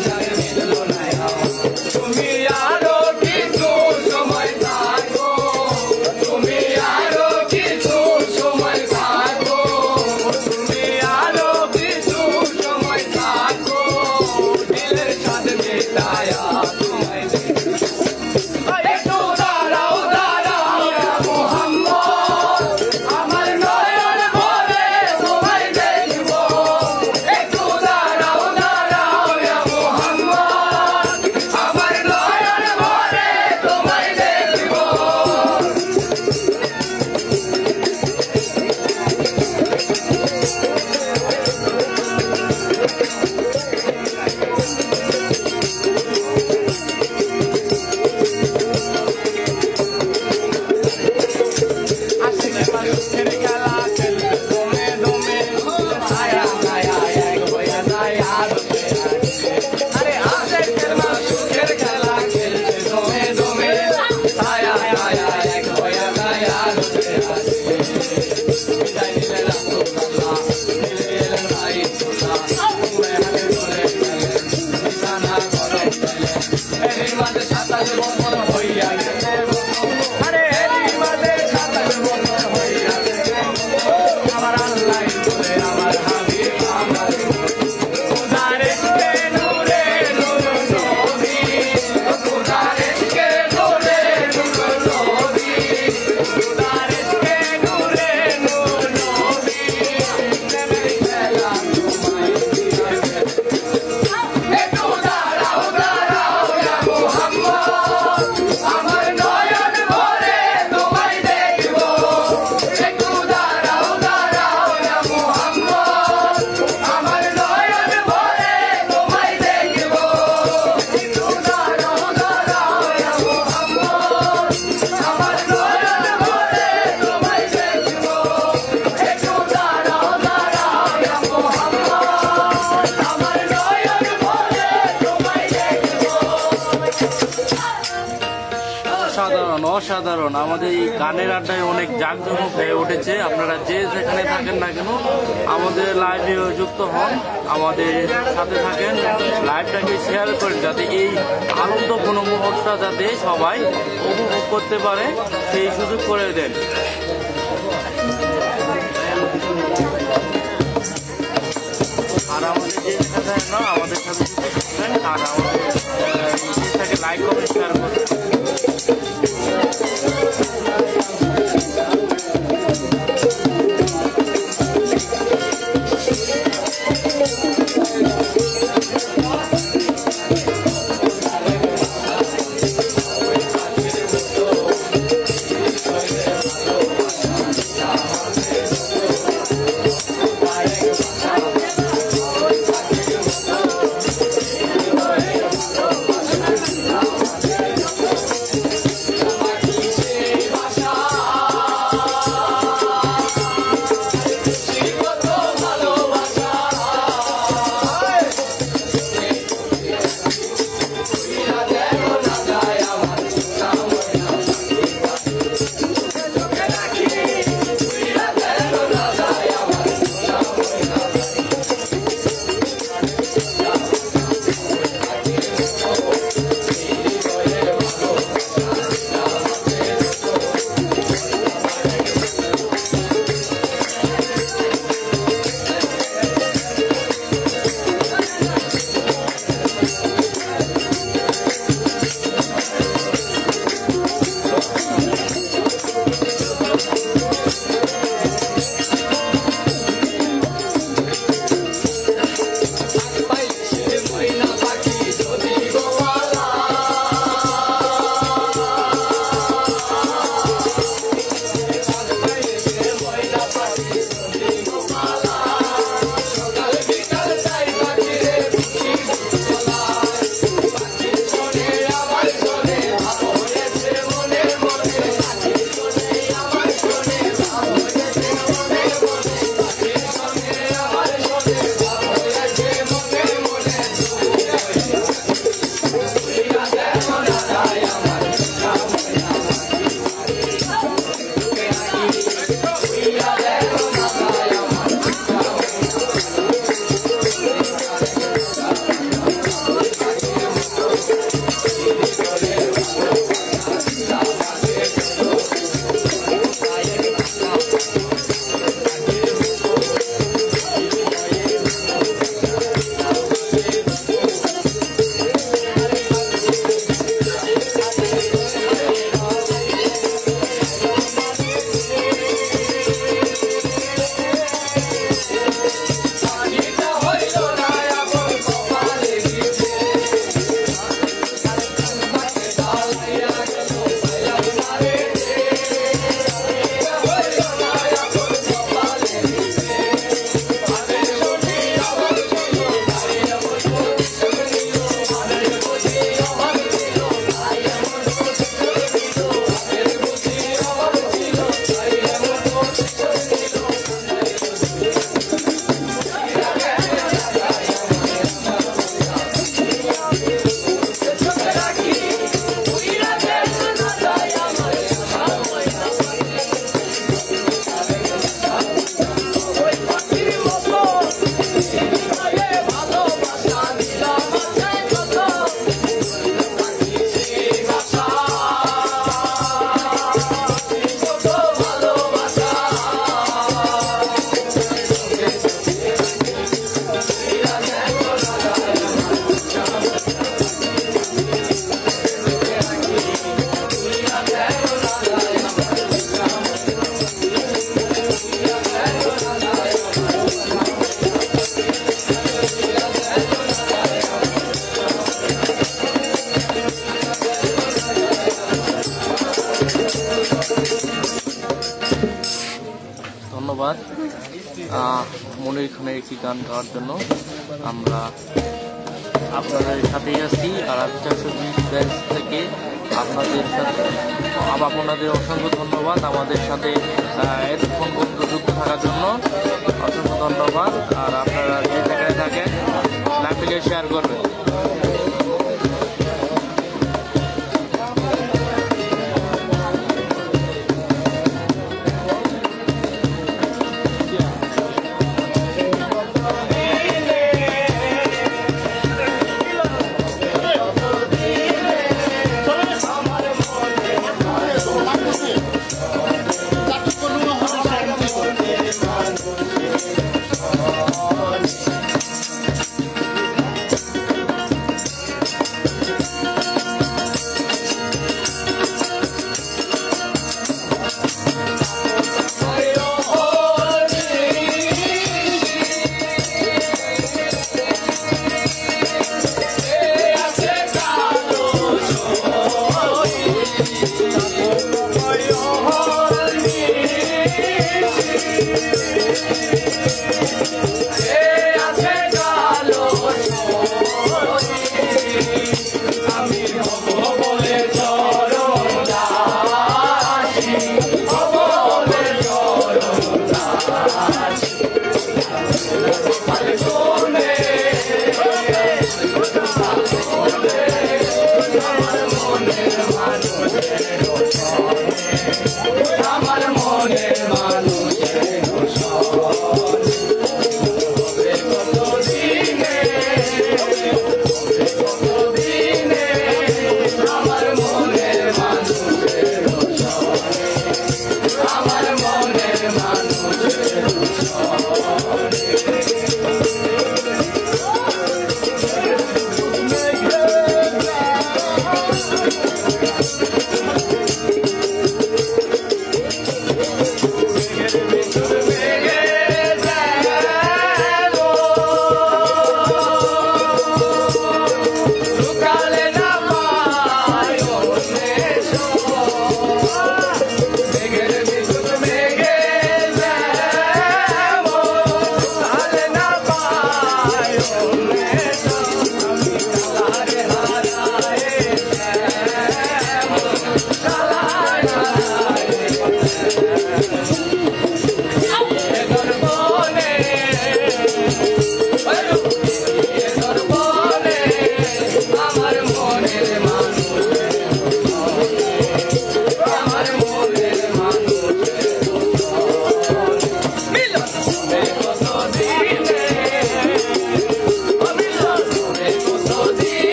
অসাধারণ। আমাদের এই গানের আড্ডায় অনেক জাঁকজমক হয়ে উঠেছে। আপনারা যে যেখানে থাকেন না কেন আমাদের লাইভে যুক্ত হন, আমাদের সাথে থাকেন, লাইভটাকে শেয়ার করেন যাতে এই আনন্দপূর্ণ মুহূর্তটা যাতে সবাই উপভোগ করতে পারে সেই সুযোগ করে দেন। আর আমাদের যে না আমাদের সাথে আর আমাদের ইউটিউবটাকে লাইক কমেন্ট শেয়ার করবেন। ধন্যবাদ মনির খানের একটি গান গাওয়ার জন্য। আমরা আপনাদের সাথেই আছি আর 420 ব্যাচ থেকে আপনাদের সাথে আপনাদের অসংখ্য ধন্যবাদ আমাদের সাথে এতক্ষণ পর্যন্ত যুক্ত থাকার জন্য অসংখ্য ধন্যবাদ। আর আপনারা যে জায়গায় থাকেন লাইভে শেয়ার করবেন।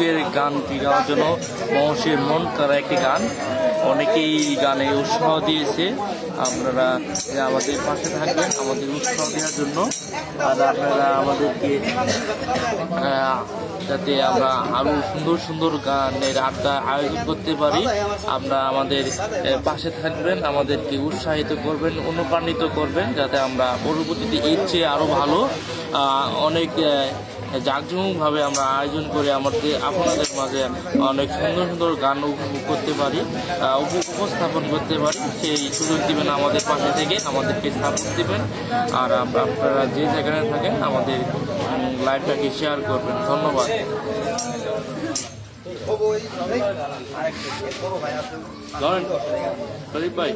যুগের গানটি গাওয়ার জন্য মানুষের মন করা একটি গান। অনেকেই গানে উৎসাহ দিয়েছে। আপনারা আমাদের পাশে থাকবেন আমাদের উৎসাহ দেওয়ার জন্য। আর আপনারা আমাদেরকে যাতে আমরা আরও সুন্দর সুন্দর গানের আড্ডা আয়োজন করতে পারি, আমরা আমাদের পাশে থাকবেন, আমাদেরকে উৎসাহিত করবেন, অনুপ্রাণিত করবেন, যাতে আমরা পরবর্তীতে এর চেয়ে আরও ভালো অনেক জাঁকজমকভাবে আমরা আয়োজন করে আপনাদের মাঝে অনেক সুন্দর সুন্দর গান উপভোগ করতে পারি, উপস্থাপন করতে পারি। সেই সুযোগ দিবেন আমাদের পাশে থেকে, আমাদেরকে সাপোর্ট দিবেন। আর আপনারা যে জায়গায় থাকেন আমাদের লাইভটাকে শেয়ার করবেন। ধন্যবাদ। প্রদীপ ভাই,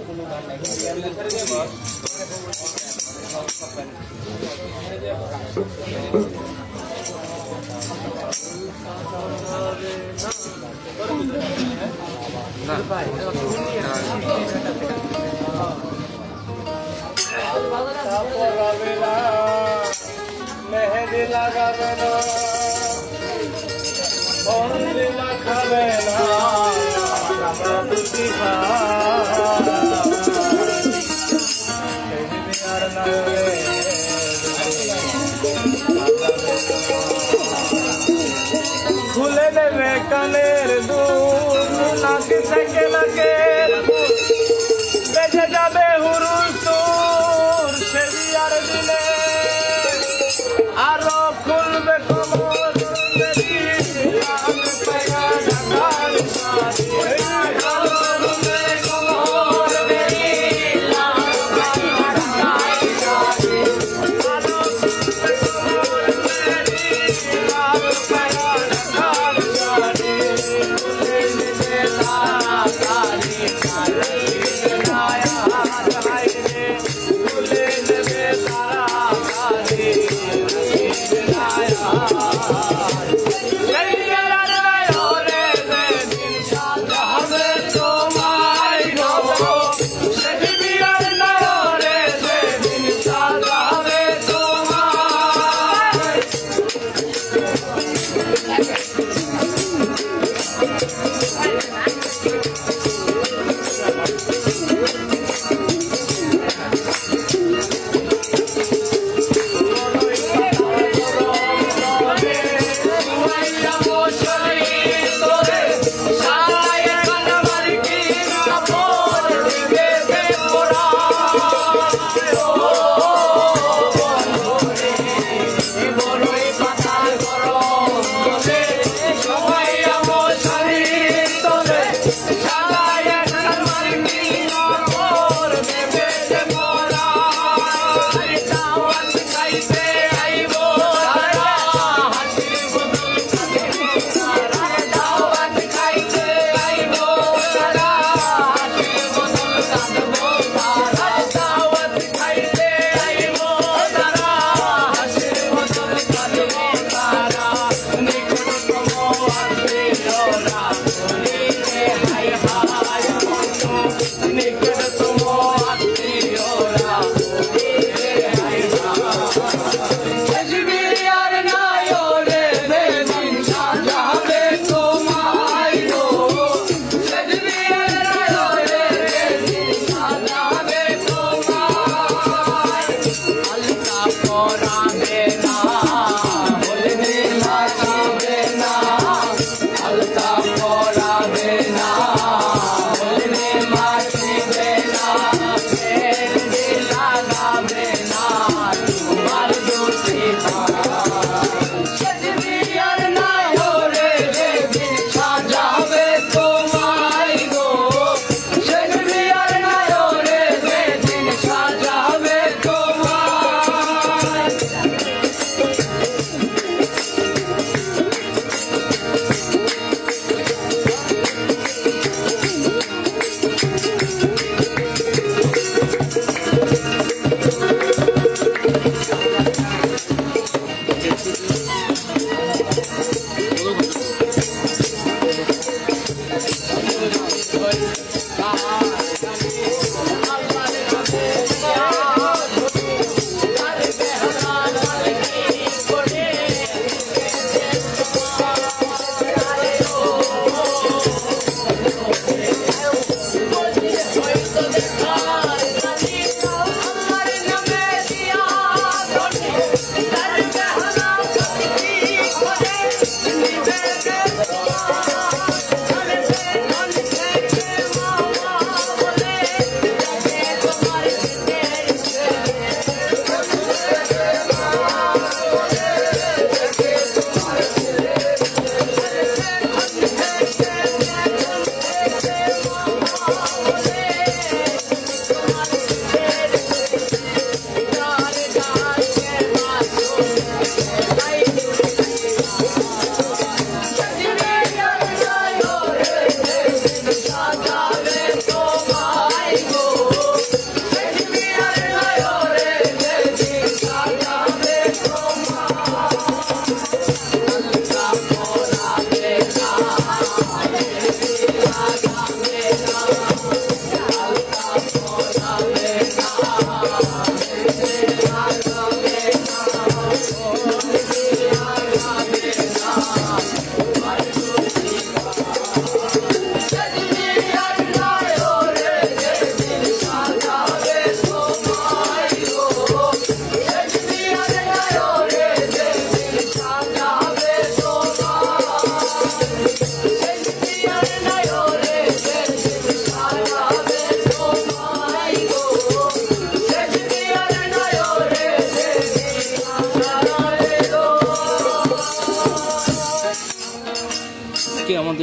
মেহেদি লাগাবে না, হলদি মাখাবে না, আমরা দুটি আর না খুলে দেবে কানের দুধ, নাকে থেকে নাকে বেজে যাবে হুরুর সুর, সে বিয়ার দিলে আরো খুলবে কমর,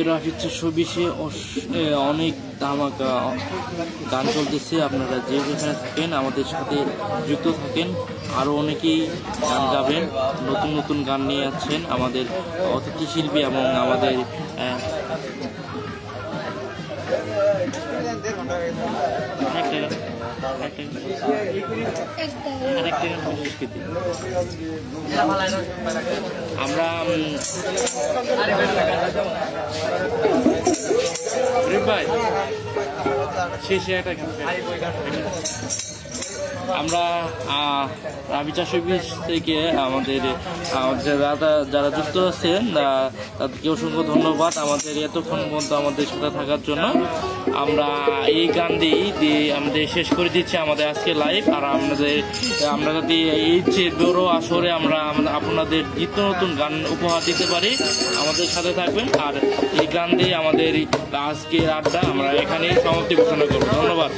আমাদের রাফি 420-এ অনেক ধামাকা গান চলতেছে। আপনারা যে যেখানে থাকেন আমাদের সাথে যুক্ত থাকেন। আরও অনেকেই গান গাবেন, নতুন নতুন গান নিয়ে আসছেন আমাদের অতিথি শিল্পী এবং আমাদের আমরা ভাই শেষে একটা আমরা রাবি 420 থেকে আমাদের যারা যুক্ত আছেন তাদেরকে অসংখ্য ধন্যবাদ আমাদের এতক্ষণ পর্যন্ত আমাদের সাথে থাকার জন্য। আমরা এই গান দিয়ে আমাদের শেষ করে দিচ্ছি আমাদের আজকে লাইভ। আর আমরা যদি এই যে বড় আসরে আমরা আপনাদের নিত্য নতুন গান উপহার দিতে পারি, আমাদের সাথে থাকবেন। আর এই গান দিয়ে আমাদের আজকের আড্ডা আমরা এখানেই সমাপ্তি ঘোষণা করব। ধন্যবাদ।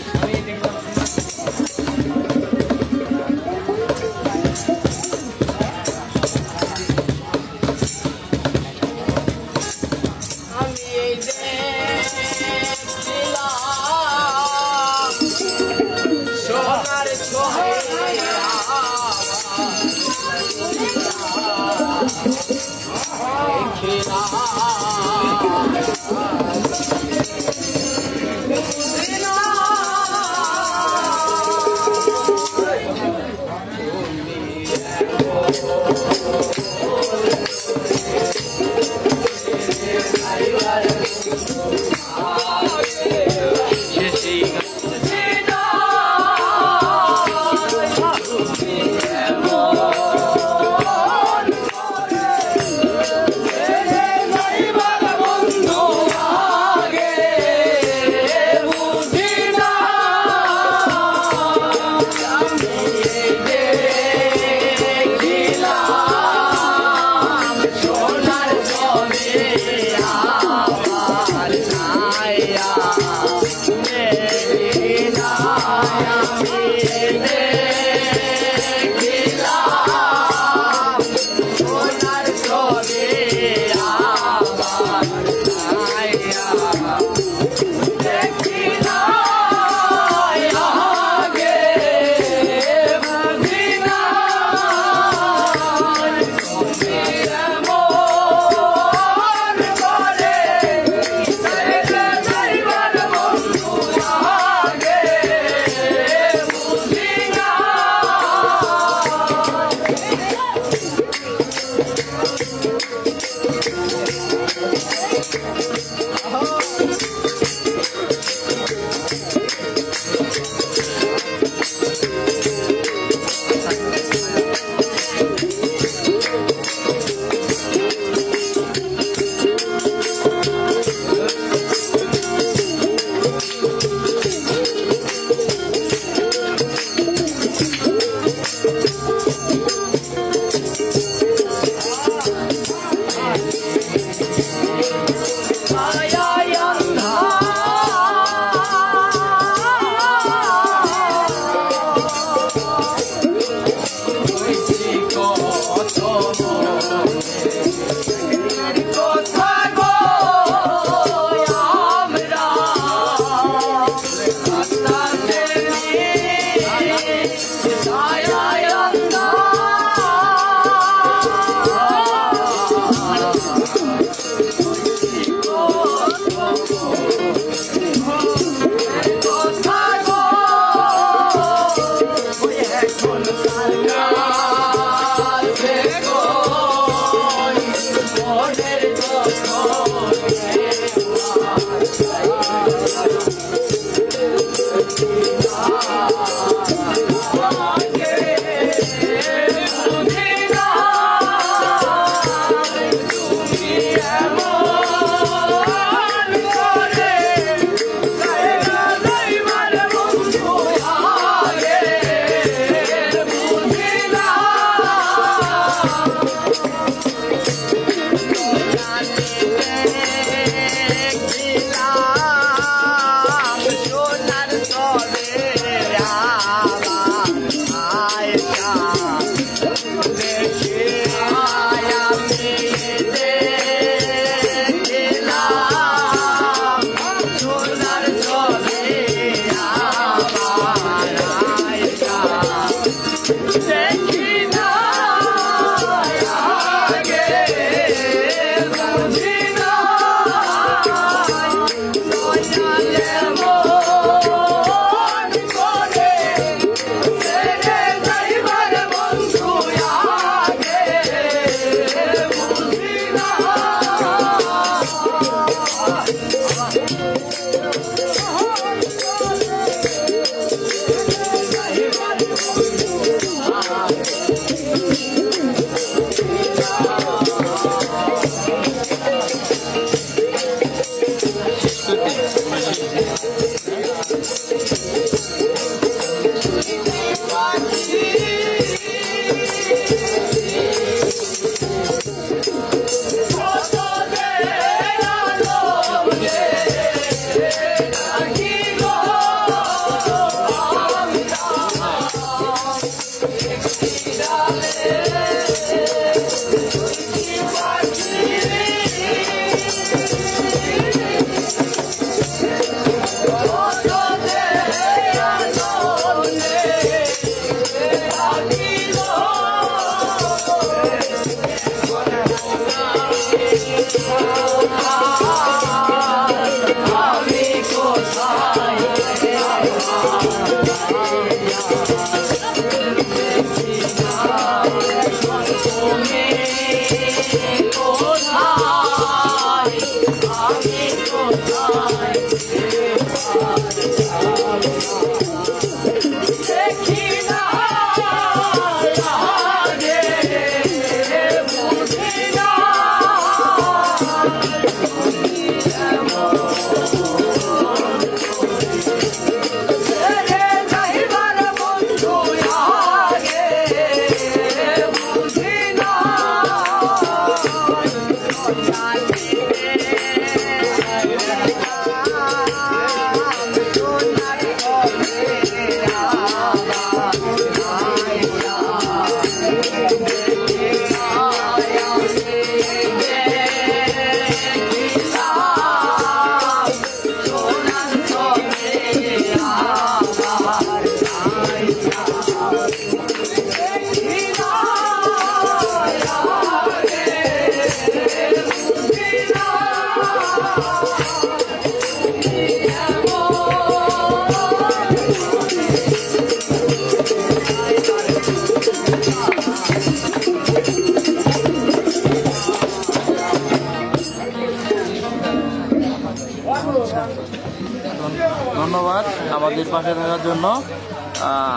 ধন্যবাদ আমাদের পাশে থাকার জন্য।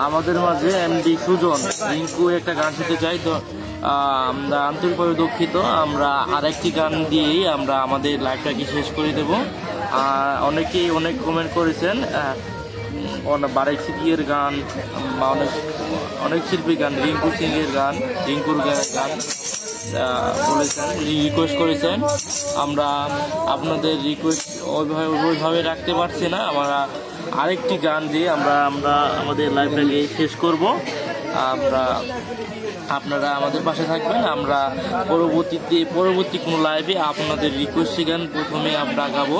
আমাদের মাঝে এমডি সুজন রিঙ্কু একটা গান শুনতে চাই, তো আমরা আন্তরিকভাবে দুঃখিত। আমরা আরেকটি গান দিয়েই আমরা আমাদের লাইভটাকে শেষ করে দেব। অনেকেই অনেক কমেন্ট করেছেন, বারেক সিংয়ের গান বা অনেক শিল্পীর গান, রিঙ্কু সিংয়ের গান, রিঙ্কুর গান বলেছেন, রিকোয়েস্ট করেছেন। আমরা আপনাদের রিকোয়েস্ট ওইভাবে রাখতে পারছি না। আমরা আরেকটি গান দিয়ে আমরা আমাদের লাইভটাকে শেষ করব। আপনারা আমাদের পাশে থাকবেন। আমরা পরবর্তী কোনো লাইভে আপনাদের রিকোয়েস্ট গান প্রথমে আমরা গাবো,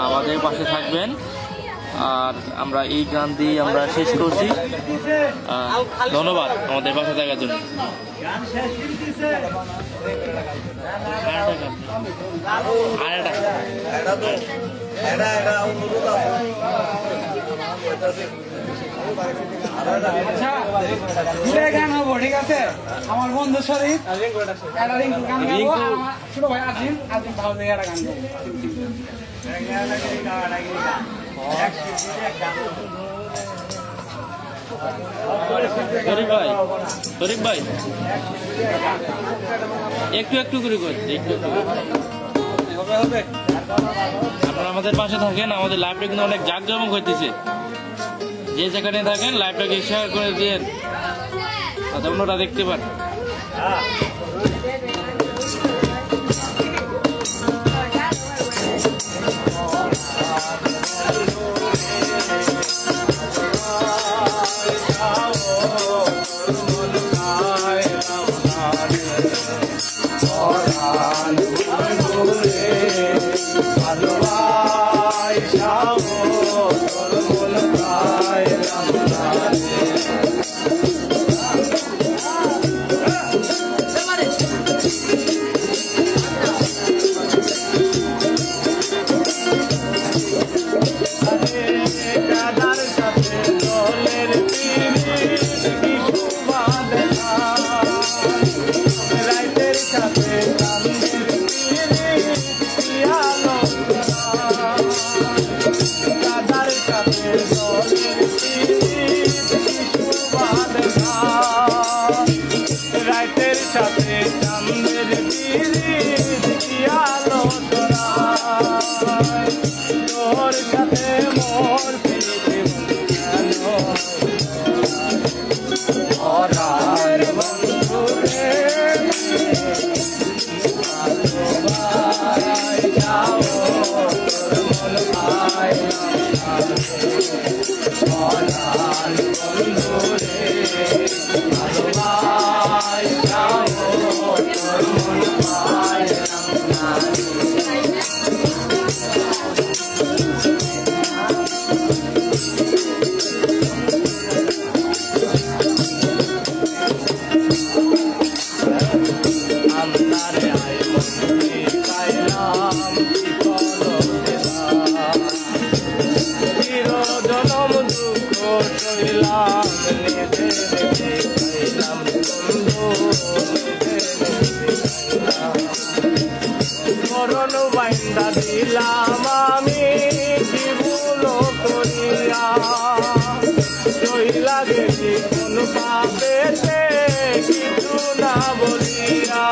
আমাদের পাশে থাকবেন। আর আমরা এই গান দিয়ে আমরা শেষ করছি। ধন্যবাদ আমাদের পাশে থাকার জন্য। আচ্ছা গান হবো, ঠিক আছে? আমার বন্ধু শরীফ একটা রিঙ্কু গান গাবো, আর আমার ছোট ভাই আজিম ভালো থেকে একটা গান গাবো। শরীফ ভাই একটু করে করছি, আপনারা আমাদের পাশে থাকেন। আমাদের লাইভটা কিন্তু অনেক জাঁকজমক হইতেছে। যে যেখানে থাকেন লাইভটাকে শেয়ার করে দিয়ে অন্যরা দেখতে পান। রাতের সাথে চাঁদের পিরিত কি আলোচনা, তোর সাথে করণ বাইন্দা দিলাম আমি কি ভুলো করিয়া চইলা গেছি কোন পাপেতে কিছু না বলিয়া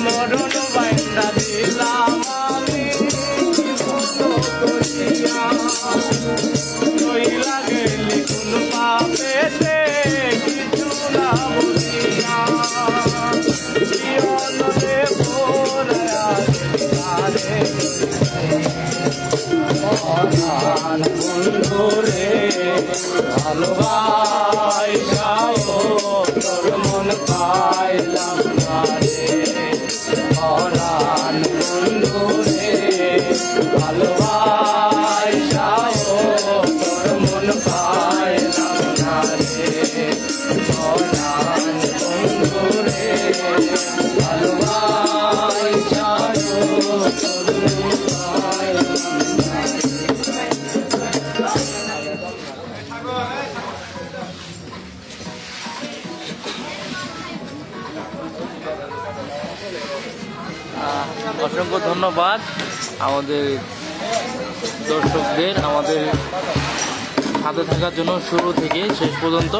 মরণ বাইন্দা দিলাম আমি কি ভুলো করিয়া চইলা গেলি কোন পাপেতে কিছু না বলিয়া জীবনে ভোরা বন্ধুরে ভালোবাসাও তোর মন পাইলাম না রে পরাণ বন্ধুরে ভালোবাসাও তোর মন পাইলাম না রে পরাণ বন্ধুরে ভালোবাসাও তোর মন পাইলাম না অসংখ্য ধন্যবাদ আমাদের দর্শকদের আমাদের সাথে থাকার জন্য শুরু থেকে শেষ পর্যন্ত।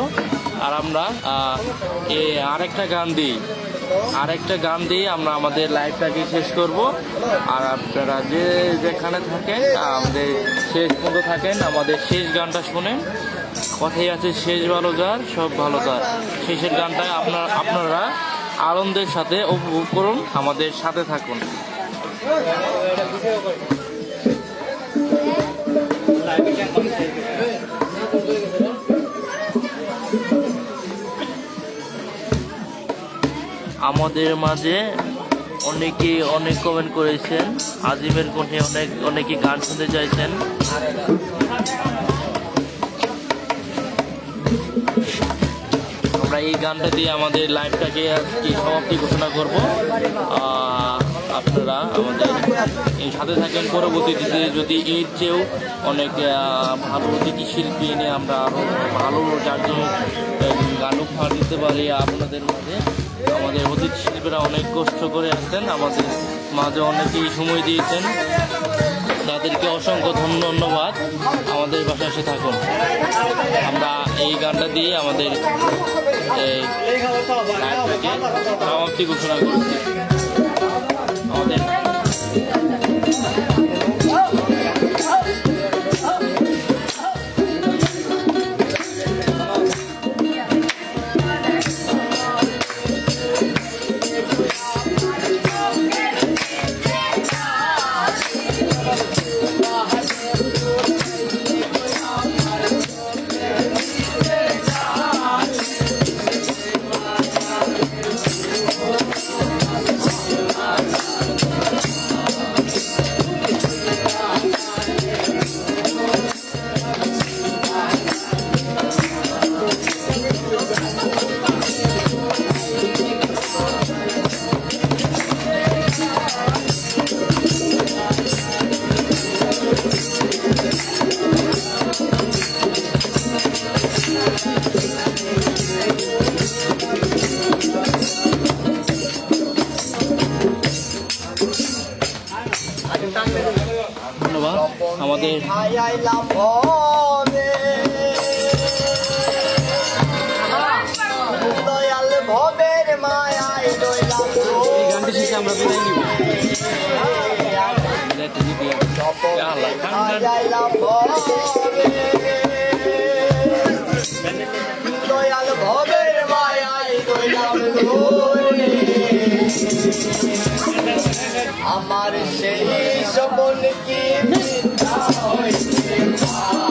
আর আমরা আরেকটা গান দিয়ে আমরা আমাদের লাইভটাকে শেষ করব। আর আপনারা যেখানে থাকেন আমাদের শেষ পর্যন্ত থাকেন, আমাদের শেষ গানটা শুনেন। কথাই আছে শেষ ভালো যার সব ভালো তার। শেষের গানটা আপনারা আনন্দের সাথে উপভোগ করুন, আমাদের সাথে থাকুন। আমাদের মাঝে অনেকেই অনেক কমেন্ট করেছেন, আজিমের কণ্ঠে অনেকে গান শুনতে চাইছেন। আমরা এই গানটা দিয়ে আমাদের লাইভটাকে আজকে সমাপ্তি ঘোষণা করব। আপনারা আমাদের এই সাথে থাকেন। পরবর্তীতে যদি এর চেয়েও অনেক ভালো অতিথি শিল্পী এনে আমরা আরও ভালো জাঁকজমক গান উপহার দিতে পারি আপনাদের মাঝে। আমাদের অতিথি শিল্পীরা অনেক কষ্ট করে আসছেন, আমাদের মাঝে অনেকেই সময় দিয়েছেন, তাদেরকে অসংখ্য ধন্যবাদ। আমাদের বাসায় এসে থাকুন। আমরা এই গানটা দিয়ে আমাদের লাইভটাকে সমাপ্তি ঘোষণা করছি। আমাদের ধন্যবাদ। আমাদের এই গানটি শেষে আমরা বিদায় নিব। আমার সেই সপন কি মিথ্যা হইতে পারে?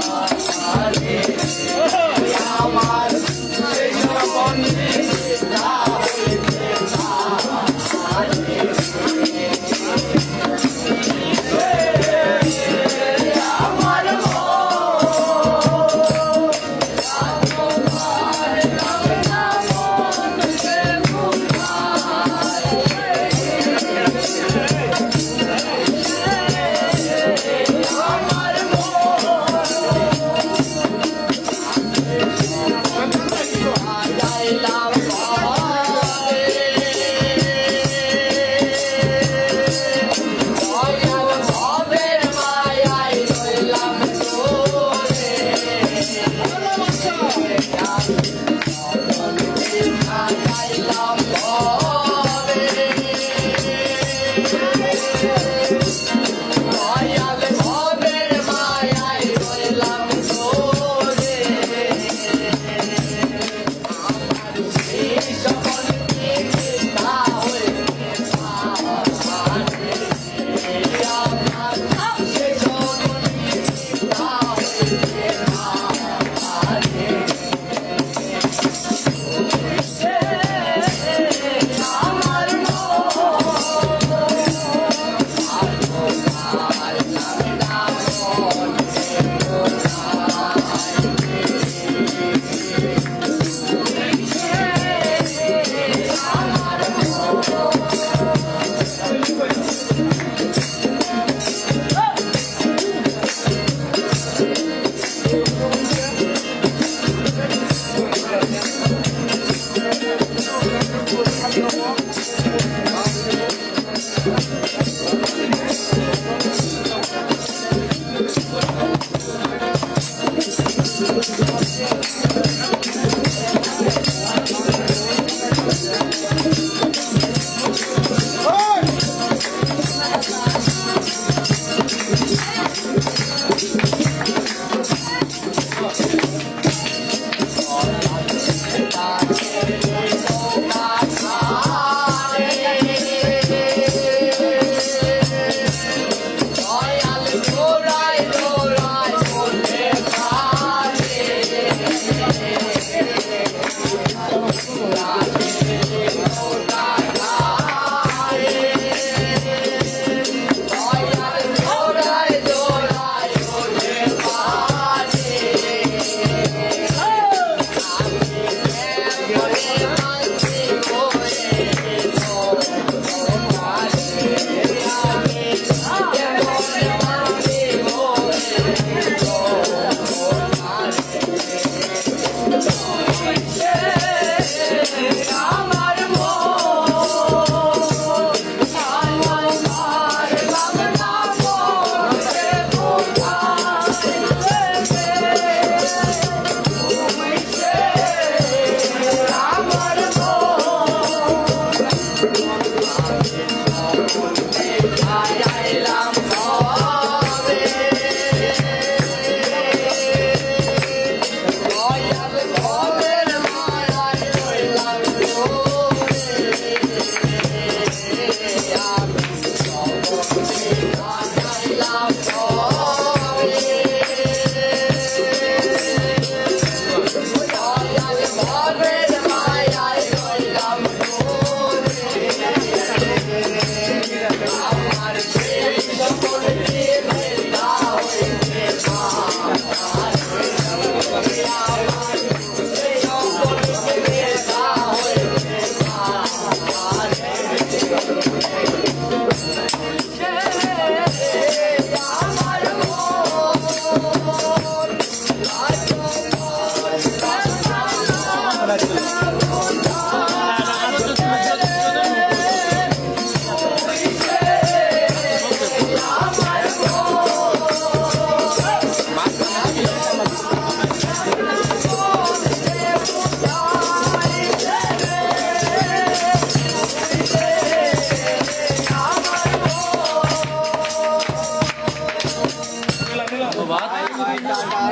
ধন্যবাদ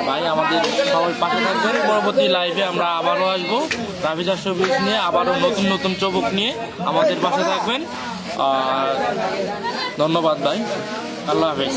ভাই, আমাদের সবাই পাশে থাকবেন। পরবর্তী লাইভে আমরা আবারও আসবো রাভি 420 নিয়ে, আবারও নতুন নতুন চবক নিয়ে আমাদের পাশে থাকবেন। আর ধন্যবাদ ভাই, আল্লাহ হাফেজ।